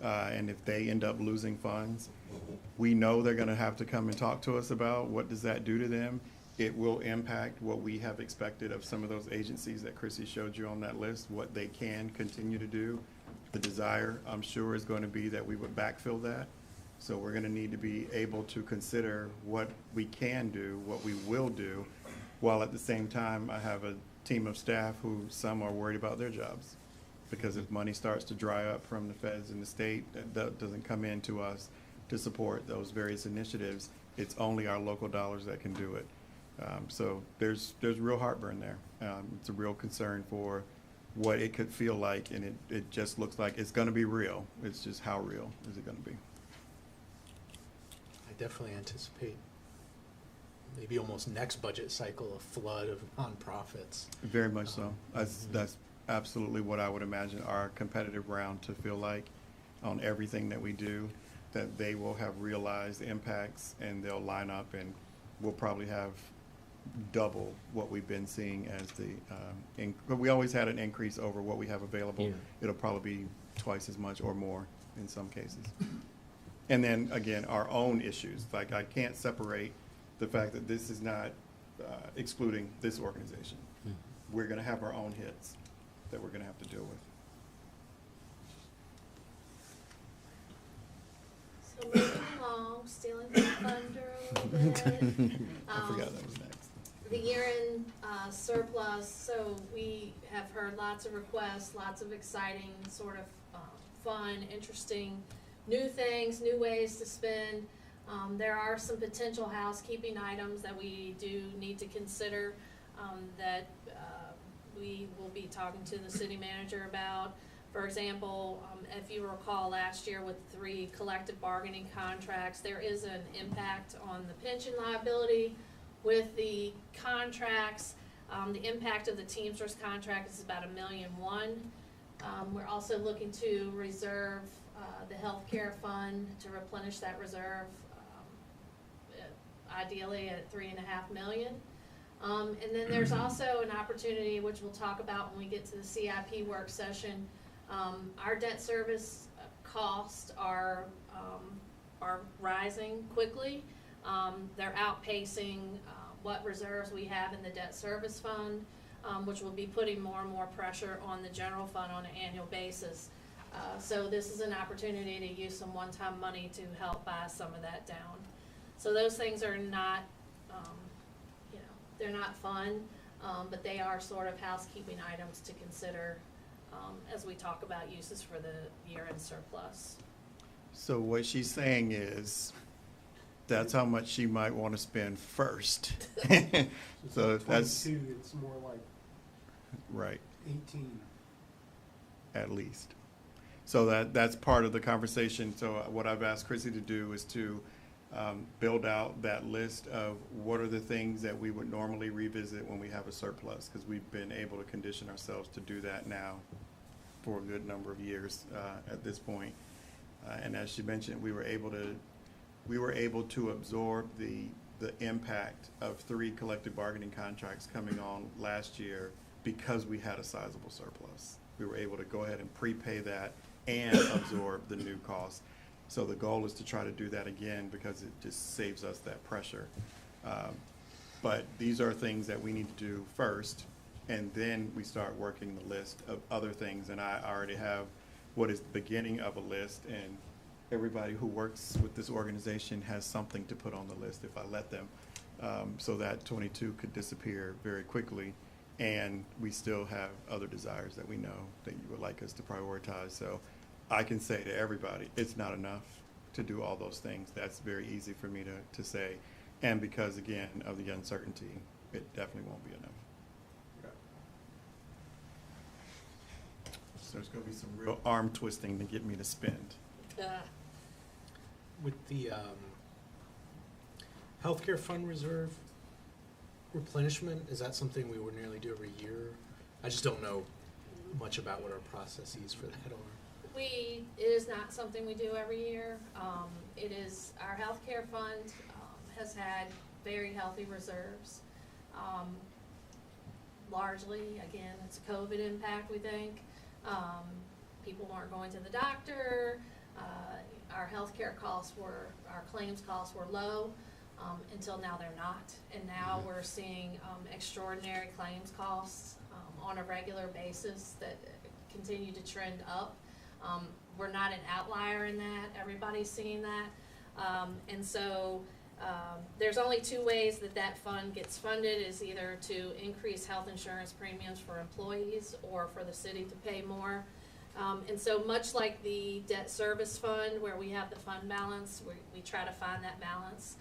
And if they end up losing funds, we know they're gonna have to come and talk to us about what does that do to them. It will impact what we have expected of some of those agencies that Chrissy showed you on that list, what they can continue to do. The desire, I'm sure, is going to be that we would backfill that. So we're gonna need to be able to consider what we can do, what we will do, while at the same time, I have a team of staff who, some are worried about their jobs. Because if money starts to dry up from the feds and the state, that doesn't come in to us to support those various initiatives. It's only our local dollars that can do it. So there's real heartburn there. It's a real concern for what it could feel like, and it just looks like it's gonna be real. It's just how real is it gonna be? I definitely anticipate maybe almost next budget cycle, a flood of nonprofits. Very much so. That's absolutely what I would imagine our competitive round to feel like on everything that we do, that they will have realized the impacts and they'll line up, and we'll probably have double what we've been seeing as but we always had an increase over what we have available. Yeah. It'll probably be twice as much or more in some cases. And then again, our own issues, like I can't separate the fact that this is not excluding this organization. We're gonna have our own hits that we're gonna have to deal with. So moving along, stealing the thunder a little bit. I forgot that was next. The year-end surplus, so we have heard lots of requests, lots of exciting, sort of fun, interesting, new things, new ways to spend. There are some potential housekeeping items that we do need to consider, that we will be talking to the city manager about. For example, if you recall last year with 3 collective bargaining contracts, there is an impact on the pension liability with the contracts. The impact of the Teamsters contract is about $1.1 million. We're also looking to reserve the healthcare fund to replenish that reserve, ideally at $3.5 million. And then there's also an opportunity, which we'll talk about when we get to the CIP work session. Our debt service costs are rising quickly. They're outpacing what reserves we have in the debt service fund, which will be putting more and more pressure on the general fund on an annual basis. So this is an opportunity to use some one-time money to help buy some of that down. So those things are not, they're not fun, but they are sort of housekeeping items to consider as we talk about uses for the year-end surplus. So what she's saying is, that's how much she might want to spend first. So that's 22, it's more like right, 18. at least. So that's part of the conversation. So what I've asked Chrissy to do is to build out that list of what are the things that we would normally revisit when we have a surplus, because we've been able to condition ourselves to do that now for a good number of years at this point. And as she mentioned, we were able to absorb the impact of 3 collective bargaining contracts coming on last year because we had a sizable surplus. We were able to go ahead and prepay that and absorb the new costs. So the goal is to try to do that again because it just saves us that pressure. But these are things that we need to do first, and then we start working the list of other things. And I already have what is the beginning of a list, and everybody who works with this organization has something to put on the list if I let them. So that 22 could disappear very quickly, and we still have other desires that we know that you would like us to prioritize. So I can say to everybody, it's not enough to do all those things. That's very easy for me to say. And because, again, of the uncertainty, it definitely won't be enough. So there's going to be some real arm twisting to get me to spend. With the healthcare fund reserve replenishment, is that something we ordinarily do every year? I just don't know much about what our processes for that are. It is not something we do every year. It is, our healthcare fund has had very healthy reserves. largely, again, it's a COVID impact, we think. People weren't going to the doctor, our healthcare costs were, our claims costs were low, until now they're not. And now we're seeing, extraordinary claims costs, on a regular basis that continue to trend up. We're not an outlier in that, everybody's seeing that. And so, there's only two ways that that fund gets funded, is either to increase health insurance premiums for employees or for the city to pay more. And so much like the debt service fund, where we have the fund balance, we try to find that balance,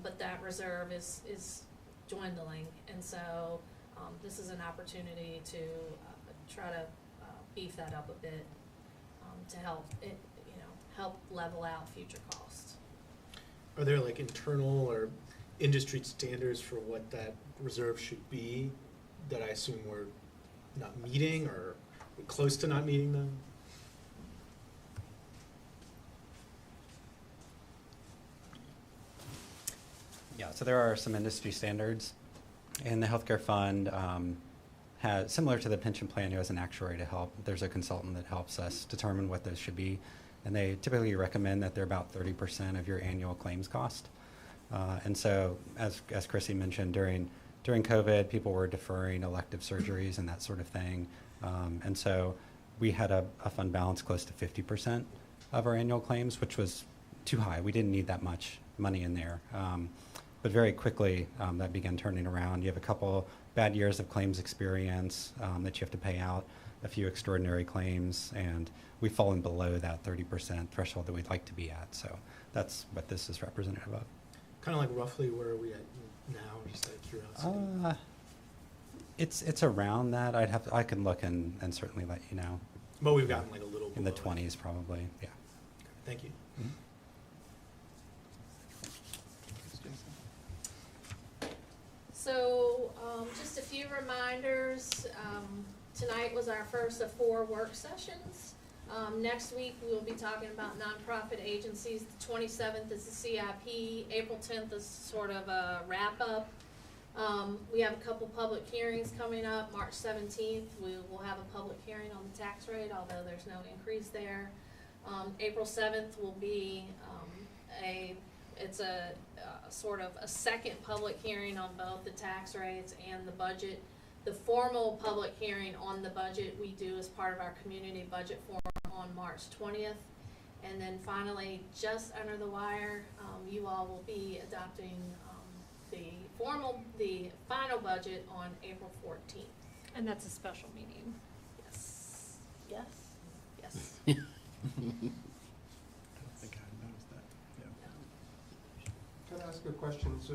but that reserve is dwindling. And so, this is an opportunity to try to beef that up a bit, to help it, help level out future costs. Are there like internal or industry standards for what that reserve should be that I assume we're not meeting or we're close to not meeting them? Yeah, so there are some industry standards, and the healthcare fund has, similar to the pension plan, who has an actuary to help. There's a consultant that helps us determine what those should be, and they typically recommend that they're about 30% of your annual claims cost. And so, as Chrissy mentioned, during COVID, people were deferring elective surgeries and that sort of thing, and so we had a fund balance close to 50% of our annual claims, which was too high. We didn't need that much money in there. But very quickly, that began turning around. You have a couple bad years of claims experience that you have to pay out, a few extraordinary claims, and we've fallen below that 30% threshold that we'd like to be at. So that's what this is representative of. Kind of like roughly where are we at now, just out of curiosity? It's around that. I can look and certainly let you know. But we've gotten like a little In the below it. 20s probably, yeah. Thank you. So, just a few reminders. Tonight was our first of 4 work sessions. Next week, we will be talking about nonprofit agencies. The 27th is the CIP. April 10th is sort of a wrap-up. We have a couple public hearings coming up. March 17th, we will have a public hearing on the tax rate, although there's no increase there. April 7th will be it's a sort of a second public hearing on both the tax rates and the budget. The formal public hearing on the budget we do as part of our community budget forum on March 20th. And then finally, just under the wire, you all will be adopting the final budget on April 14th. And that's a special meeting. Yes. Yes. Yes. I don't think I noticed that, yeah. Can I ask a question? So,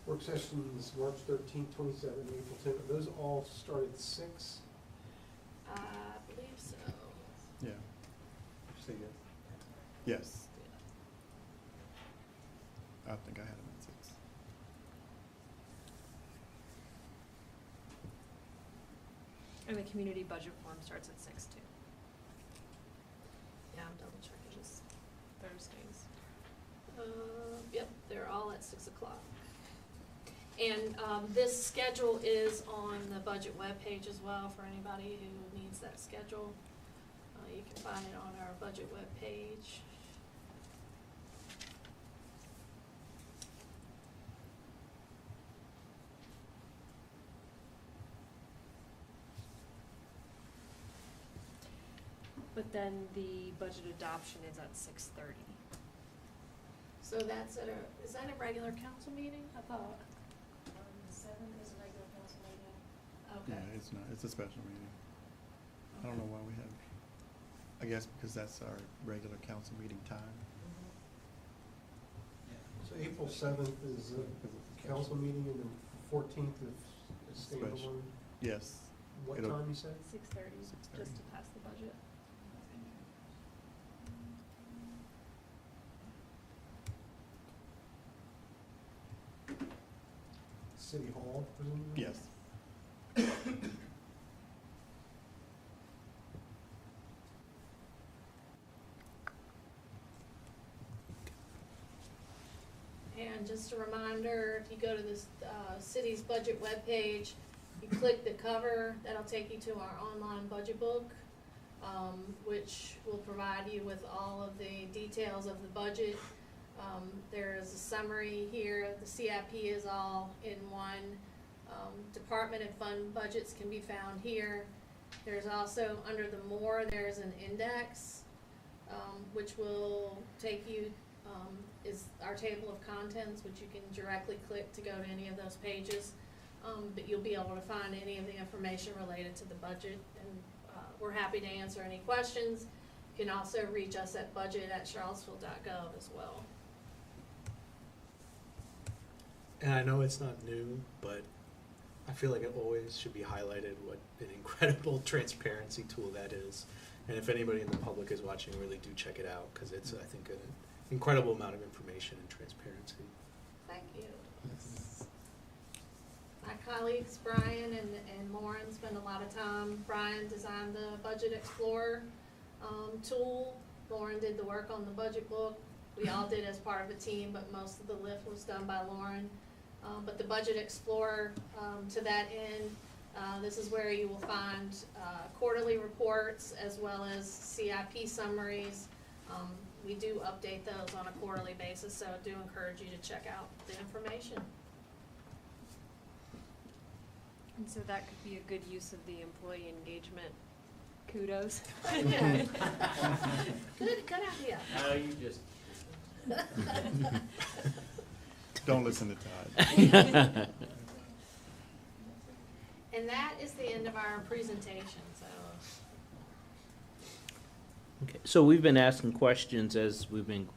work sessions, March 13th, 27th, April 10th, are those all start at 6? I believe so. Yeah. Say yes. Yes. I think I had them at 6. And the community budget forum starts at 6 too, Yeah, I'm double checking. just Thursdays. Yep, they're all at 6 o'clock. And, this schedule is on the budget webpage as well for anybody who needs that schedule. You can find it on our budget webpage. But then the budget adoption is at 6:30. So that's is that a regular council meeting? I thought. 7th is a regular council meeting. Yeah, Okay. it's not, it's a special meeting. I don't know why we have, I guess because that's our regular council meeting time. So April 7th is a council meeting, and then 14th is Special. standalone. Yes. What It'll- time you said? 6:30, 6:30. just to pass the budget. City Hall, presumably? Yes. And just a reminder, if you go to this city's budget webpage, you you click the cover, that'll take you to our online budget book, which will provide you with all of the details of the budget. There is a summary here. The CIP is all in one. Department and fund budgets can be found here. There's also, under the more, there's an index, which will take you, is our table of contents, which you can directly click to go to any of those pages. But you'll be able to find any of the information related to the budget, and we're happy to answer any questions. You can also reach us at budget@charlottesville.gov as well. And I know it's not new, but I feel like it always should be highlighted what an incredible transparency tool that is. And if anybody in the public is watching, really do check it out, because it's, I think, an incredible amount of information and transparency. Thank you. My colleagues, Brian and Lauren, spend a lot of time. Brian designed the Budget Explorer tool. Lauren did the work on the budget book. We all did as part of a team, but most of the lift was done by Lauren. But the Budget Explorer, to that end, this is where you will find quarterly reports as well as CIP summaries. We do update those on a quarterly basis, so I do encourage you to check out the information. And so that could be a good use of the employee engagement kudos. Yeah. Good idea. No, you just. Don't listen to Todd. And that is the end of our presentation, so. Okay, so we've been asking questions as we've been,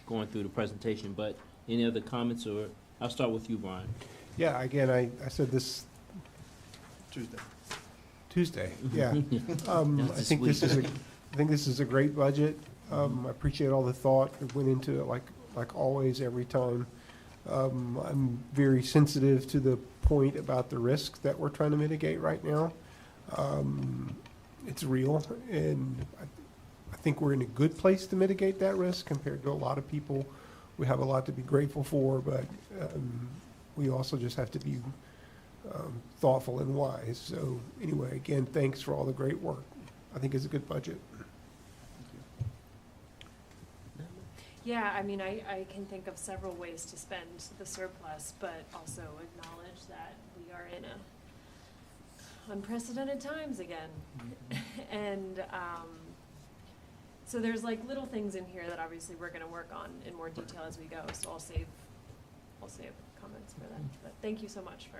going through the presentation, but any other comments, or I'll start with you, Brian. Yeah, again, I said this Tuesday, yeah. I This think this week. is a great budget. I appreciate all the thought that went into it, like always, every time. I'm very sensitive to the point about the risk that we're trying to mitigate right now. It's real, and I think we're in a good place to mitigate that risk compared to a lot of people. We have a lot to be grateful for, but we also just have to be thoughtful and wise. So anyway, again, thanks for all the great work. I think it's a good budget. Yeah, I mean, I can think of several ways to spend the surplus, but also acknowledge that we are in unprecedented times again. And so there's like little things in here that obviously we're gonna work on in more detail as we go, so I'll save comments for that. But thank you so much for,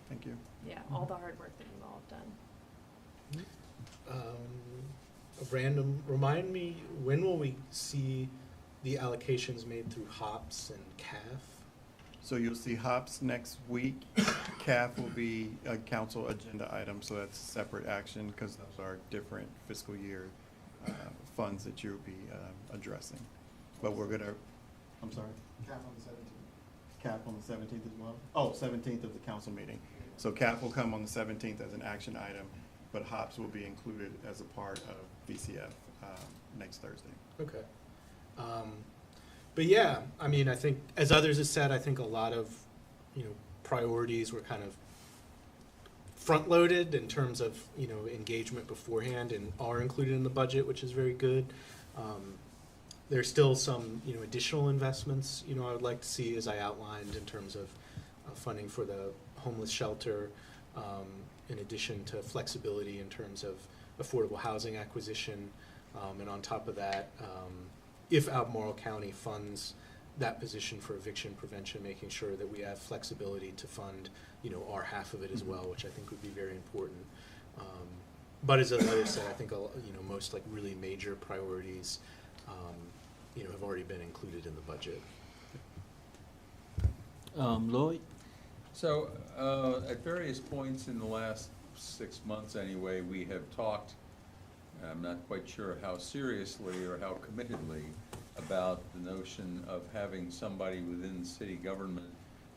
Thank you. all the hard work that you all have done. Remind me, when will we see the allocations made through HOPS and CAF? So you'll see HOPS next week. CAF will be a council agenda item, so that's a separate action because those are different fiscal year funds that you'll be addressing. But we're gonna, I'm sorry? CAF on the 17th. CAF on the 17th as well? Oh, 17th of the council meeting. So CAF will come on the 17th as an action item, but HOPS will be included as a part of VCF next Thursday. Okay. But yeah, I mean, I think, as others have said, I think a lot of, priorities were kind of front-loaded in terms of, engagement beforehand and are included in the budget, which is very good. There's still some, additional investments, I would like to see, as I outlined, in terms of funding for the homeless shelter, in addition to flexibility in terms of affordable housing acquisition. And on top of that, if Albemarle County funds that position for eviction prevention, making sure that we have flexibility to fund, our half of it as well, which I think would be very important. But as others said, I think, most like really major priorities, have already been included in the budget. Lloyd? So, at various points in the last 6 months anyway, we have talked, I'm not quite sure how seriously or how committedly, about the notion of having somebody within city government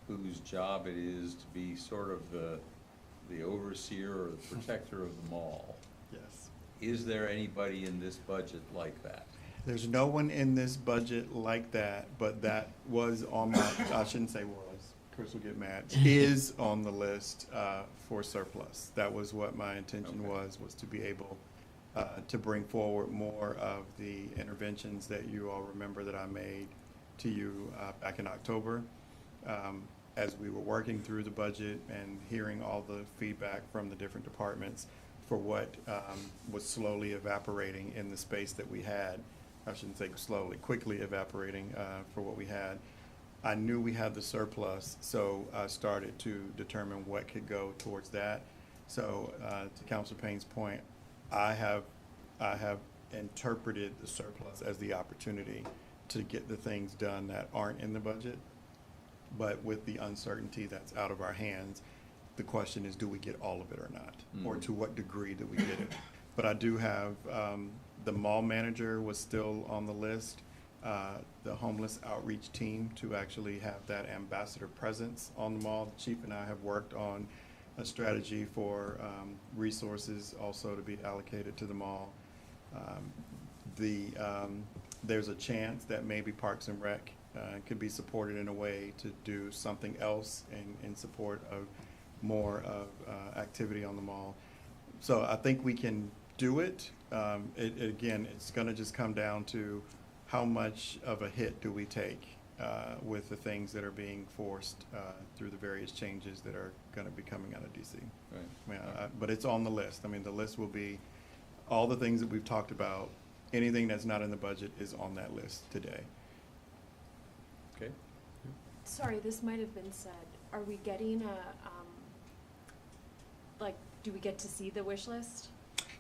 whose job it is to be sort of the overseer or the protector of the mall. Yes. Is there anybody in this budget like that? There's no one in this budget like that, but that was on my, I shouldn't say was, Chris will get mad, is on the list for surplus. That was what my intention Okay. was to be able to bring forward more of the interventions that you all remember that I made to you back in October. As we were working through the budget and hearing all the feedback from the different departments for what was slowly evaporating in the space that we had. I shouldn't say slowly, quickly evaporating for what we had. I knew we had the surplus, so I started to determine what could go towards that. So to Councilor Payne's point, I have interpreted the surplus as the opportunity to get the things done that aren't in the budget. But with the uncertainty that's out of our hands, the question is, do we get all of it or not? Or to what degree do we get it? But I do have, the mall manager was still on the list, the homeless outreach team to actually have that ambassador presence on the mall. The chief and I have worked on a strategy for resources also to be allocated to the mall. There's a chance that maybe Parks and Rec could be supported in a way to do something else in support of more of activity on the mall. So I think we can do it. Again, it's going to just come down to how much of a hit do we take with the things that are being forced through the various changes that are going to be coming out of DC. Right. I mean, but it's on the list. I mean, the list will be all the things that we've talked about. Anything that's not in the budget is on that list today. Okay. Sorry, this might have been said. Are we getting do we get to see the wish list?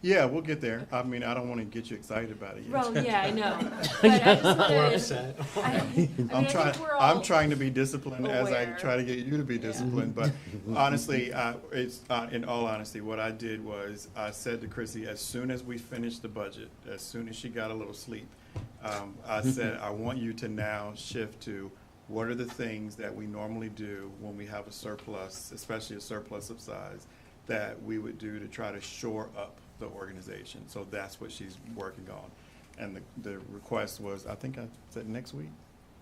Yeah, we'll get there. I mean, I don't want to get you excited about it yet. Well, yeah, I know. But I just wanted, upset. I'm trying to be disciplined as I aware. try to get you to be disciplined. But honestly, it's in all honesty, what I did was I said to Chrissy, as soon as we finished the budget, as soon as she got a little sleep, I said, I want you to now shift to what are the things that we normally do when we have a surplus, especially a surplus of size, that we would do to try to shore up the organization. So that's what she's working on. And the request was, I think I said next week.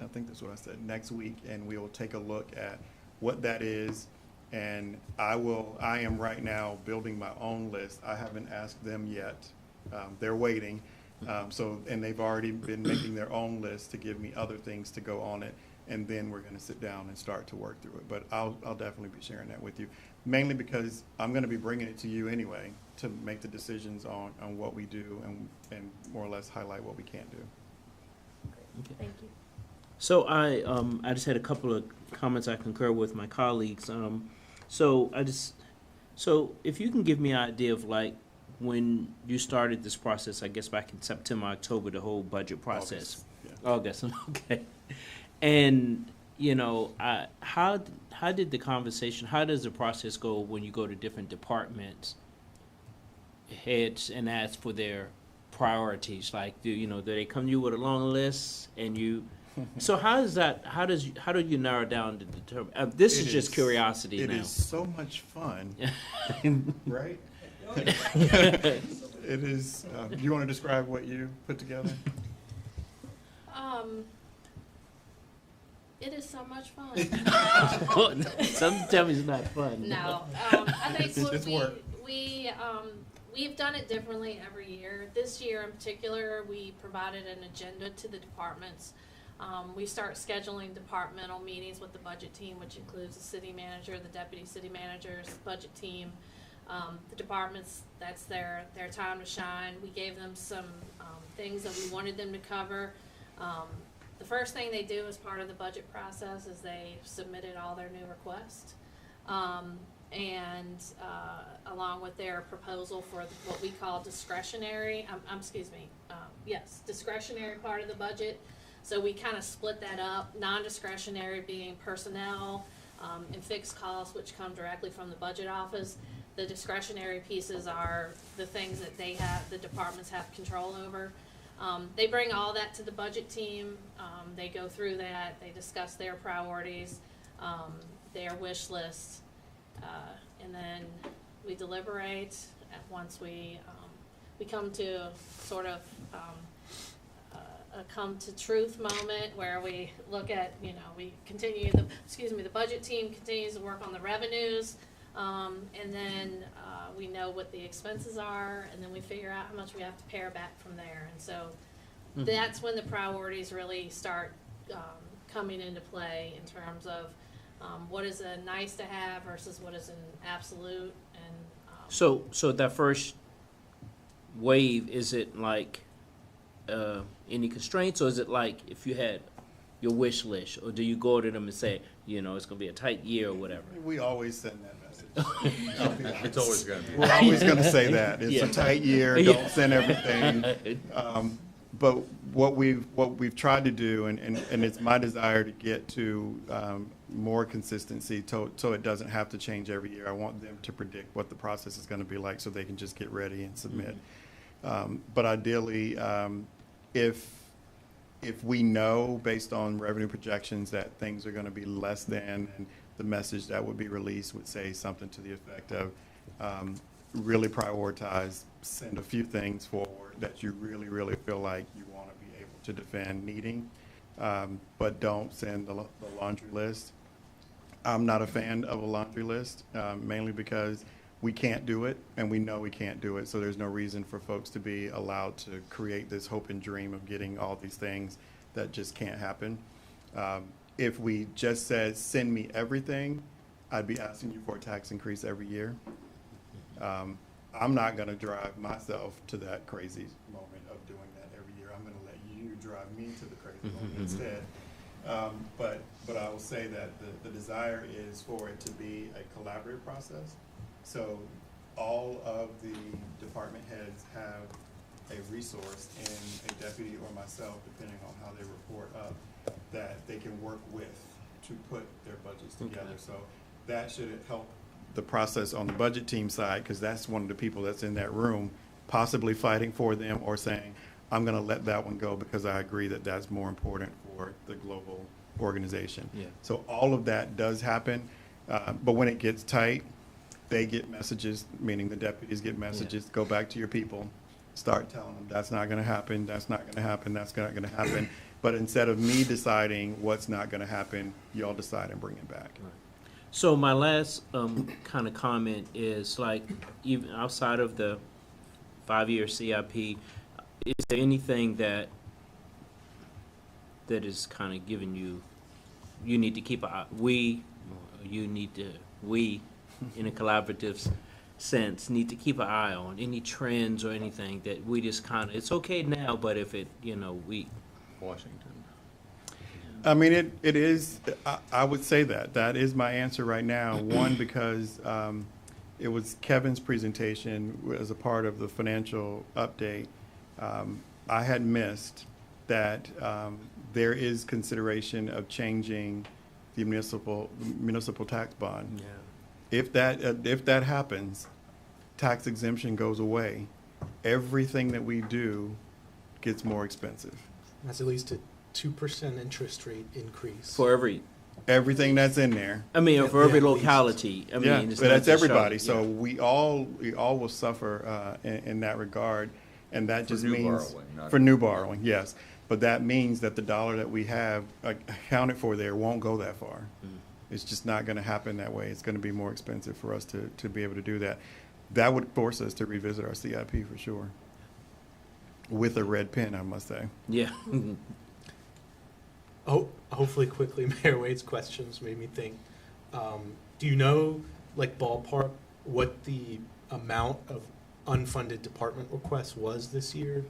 I think that's what I said, next week, and we will take a look at what that is. And I am right now building my own list. I haven't asked them yet. They're waiting. And they've already been making their own list to give me other things to go on it. And then we're going to sit down and start to work through it. But I'll definitely be sharing that with you, mainly because I'm going to be bringing it to you anyway to make the decisions on what we do and more or less highlight what we can't do. thank you. So I just had a couple of comments I concur with my colleagues. So if you can give me an idea of like when you started this process, I guess back in September, October, the whole budget process. August, August, okay. And how did the conversation? How does the process go when you go to different departments heads and ask for their priorities? Like, do they come to you with a long list and you? So how does that? How do you narrow down to determine? This is just curiosity It now. is so much fun, right? It is. You want to describe what you put together? It is so much fun. Some tell me it's not fun. No, I think It's work. we've done it differently every year. This year in particular, we provided an agenda to the departments. We start scheduling departmental meetings with the budget team, which includes the city manager, the deputy city managers, budget team. The departments, that's their time to shine. We gave them some things that we wanted them to cover. The first thing they do as part of the budget process is they submitted all their new requests. Along with their proposal for what we call discretionary, discretionary part of the budget. So we kind of split that up, non-discretionary being personnel and fixed costs, which come directly from the budget office. The discretionary pieces are the things that the departments have control over. They bring all that to the budget team. They go through that. They discuss their priorities, their wish lists, and then we deliberate. Once we come to sort of a come to truth moment where we look at, you know, we continue the budget team continues to work on the revenues. And then, we know what the expenses are, and then we figure out how much we have to pare back from there. And so that's when the priorities really start, coming into play in terms of, what is a nice to have versus what is an absolute, and, So that first wave, is it like any constraints, or is it like if you had your wish list, or do you go to them and say, you know, it's gonna be a tight year or whatever? We always send that message. It's always gonna be. We're always gonna say that. It's Yeah. a tight year, Yeah. don't send everything. But what we've tried to do, and it's my desire to get to more consistency so it doesn't have to change every year. I want them to predict what the process is gonna be like so they can just get ready and submit. But ideally, if we know based on revenue projections that things are gonna be less than, and the message that would be released would say something to the effect of, really prioritize, send a few things forward that you really, really feel like you want to be able to defend needing, but don't send the laundry list. I'm not a fan of a laundry list, mainly because we can't do it, and we know we can't do it, so there's no reason for folks to be allowed to create this hope and dream of getting all these things that just can't happen. If we just said, send me everything, I'd be asking you for a tax increase every year. I'm not gonna drive myself to that crazy moment of doing that every year. I'm gonna let you drive me to the crazy moment instead. But I will say that the desire is for it to be a collaborative process. So all of the department heads have a resource in a deputy or myself, depending on how they report up, that they can work with to put their budgets together. So that should help the process on the budget team side, because that's one of the people that's in that room, possibly fighting for them or saying, I'm gonna let that one go because I agree that that's more important for the global organization. Yeah. So all of that does happen, but when it gets tight, they get messages, meaning the deputies get messages, go back to your people, start telling them, that's not gonna happen, that's not gonna happen, that's not gonna happen. But instead of me deciding what's not gonna happen, y'all decide and bring it back. So my last kind of comment is, like, even outside of the 5-year CIP, is there anything that is kind of giving you need to keep we in a collaborative sense need to keep an eye on any trends or anything that we just kind of, it's okay now, but if it, you know, Washington. I mean, it is, I would say that is my answer right now. One, because it was Kevin's presentation as a part of the financial update. I had missed that there is consideration of changing the municipal tax bond. Yeah. If that happens, tax exemption goes away. Everything that we do gets more expensive. That's at least a 2% interest rate increase. For Everything that's in there. I mean, Yeah, for every yeah, at least. locality. I mean, Yeah, it's but not that's just everybody. Charlotte, So we all will suffer in that regard, and that For just new means borrowing, not- for new borrowing, yes. But that means that the dollar that we have accounted for there won't go that far. It's just not going to happen that way. It's going to be more expensive for us to be able to do that. That would force us to revisit our CIP for sure. With a red pen, I must say. Yeah. Oh, hopefully quickly, Mayor Wade's questions made me think. Do you know, like ballpark, what the amount of unfunded department requests was this year?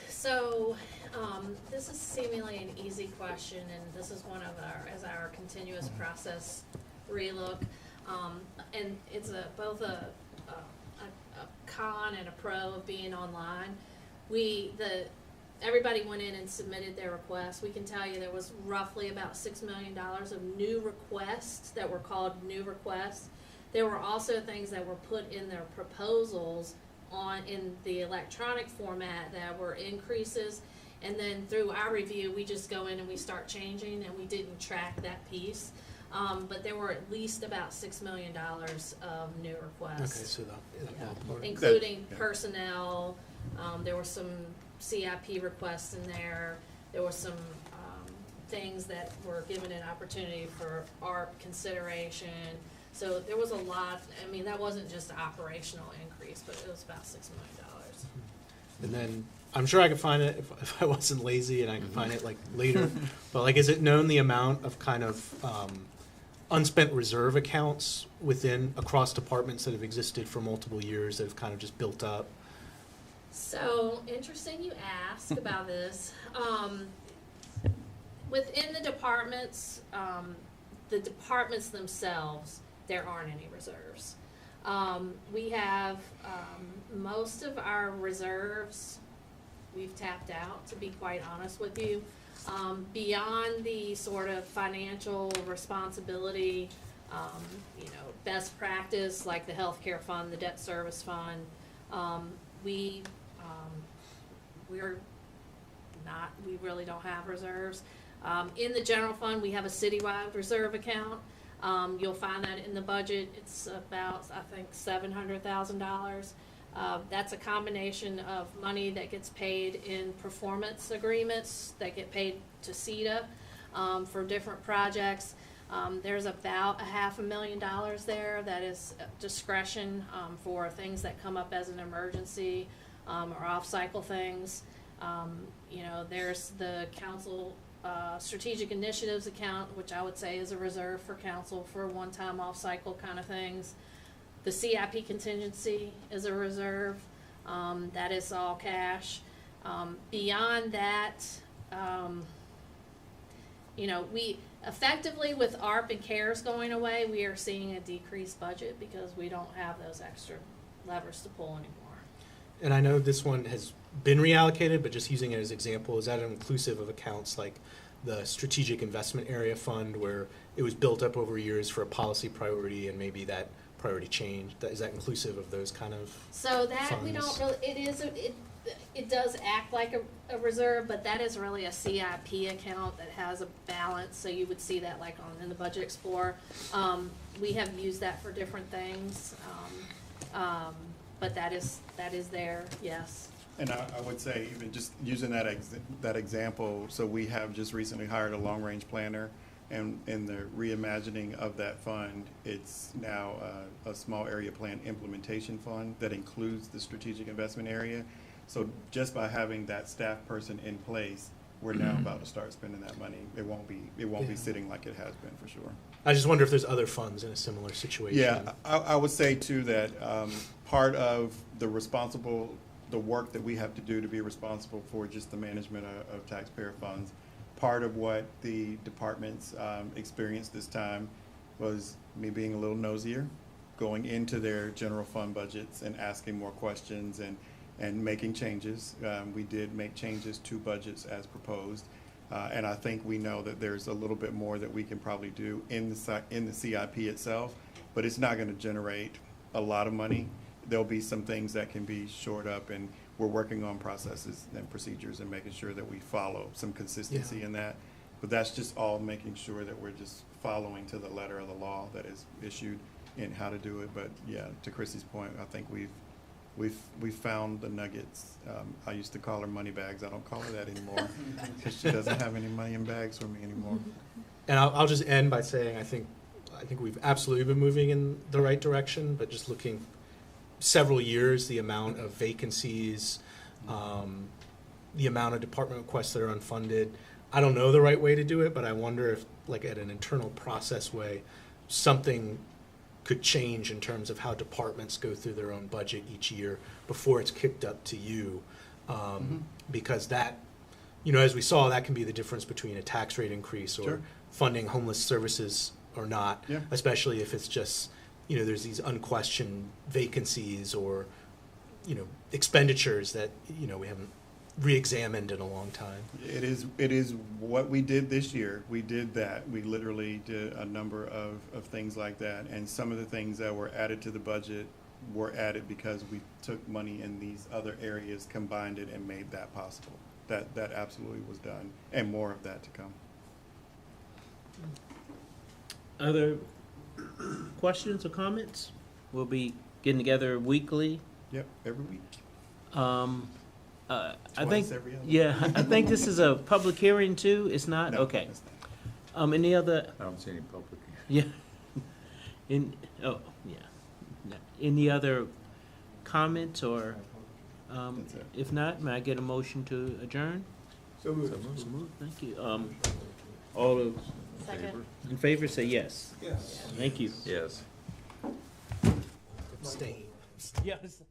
So, this is seemingly an easy question, and this is one of our continuous process relook. And it's both a con and a pro of being online. Everybody went in and submitted their requests. We can tell you there was roughly about $6 million of new requests that were called new requests. There were also things that were put in their proposals in the electronic format that were increases. And then through our review, we just go in and we start changing, and we didn't track that piece. But there were at least about $6 million of new Okay, requests. so that Yeah. ballpark. Including yeah. personnel, there were some CIP requests in there, there were some, things that were given an opportunity for ARP consideration. So there was a lot, I mean, that wasn't just an operational increase, but it was about $6 million. And then, I'm sure I could find it if I wasn't lazy and I could find it like later. But like, is it known the amount of kind of unspent reserve accounts across departments that have existed for multiple years that have kind of just built up? So, interesting you ask about this. Within the departments themselves, there aren't any reserves. We have, most of our reserves, we've tapped out, to be quite honest with you. Beyond the sort of financial responsibility, best practice, like the healthcare fund, the debt service fund, we really don't have reserves. In the general fund, we have a citywide reserve account. You'll find that in the budget. It's about, I think, $700,000. That's a combination of money that gets paid in performance agreements that get paid to CETA for different projects. There's about $500,000 there that is discretion for things that come up as an emergency or off-cycle things. There's the council strategic initiatives account, which I would say is a reserve for council for one-time off-cycle kind of things. The CIP contingency is a reserve. That is all cash. Beyond that, we effectively, with ARP and CARES going away, we are seeing a decreased budget because we don't have those extra levers to pull anymore. And I know this one has been reallocated, but just using it as example, is that inclusive of accounts like the Strategic Investment Area Fund, where it was built up over years for a policy priority and maybe that priority changed? Is that inclusive of those kind of So that we don't funds? really, it does act like a reserve, but that is really a CIP account that has a balance, so you would see that like in the Budget Explorer. We have used that for different things, but that is there, yes. And I would say, even just using that example, so we have just recently hired a long-range planner, and in the reimagining of that fund, it's now a small area plan implementation fund that includes the strategic investment area. So just by having that staff person in place, we're now about to start spending that money. It won't be sitting like it has been, for sure. I just wonder if there's other funds in a similar situation. Yeah, I would say too that part of the work that we have to do to be responsible for just the management of taxpayer funds, part of what the departments experienced this time was me being a little nosier, going into their general fund budgets and asking more questions and making changes. We did make changes to budgets as proposed. And I think we know that there's a little bit more that we can probably do in the CIP itself, but it's not going to generate a lot of money. There'll be some things that can be shored up, and we're working on processes and procedures and making sure that we follow some consistency in that. But that's just all making sure that we're just following to the letter of the law that is issued in how to do it. But yeah, to Chrissy's point, I think we've found the nuggets. I used to call her money bags. I don't call her that anymore because she doesn't have any money in bags for me anymore. And I'll just end by saying I think we've absolutely been moving in the right direction, but just looking several years, the amount of vacancies, the amount of department requests that are unfunded. I don't know the right way to do it, but I wonder if, like at an internal process way, something could change in terms of how departments go through their own budget each year before it's kicked up to you. Because that, as we saw, that can be the difference between a tax rate increase or Sure. funding homeless services or not, Yeah. especially if it's just, there's these unquestioned vacancies or, expenditures that, we haven't re-examined in a long time. It is what we did this year. We did that. We literally did a number of things like that. And some of the things that were added to the budget were added because we took money in these other areas, combined it, and made that possible. That absolutely was done, and more of that to come. Other questions or comments? We'll be getting together weekly. Yep, every week. I think, Twice every other. yeah, I think this is a public hearing too, it's not? No, Okay. it's not. Any other, I don't see any public. yeah, yeah. Any other comments or, That's it. if not, may I get a motion to adjourn? So moved. So moved, thank you. All of, Second. in favor, say yes. Yes. Thank you. Yes. Yes.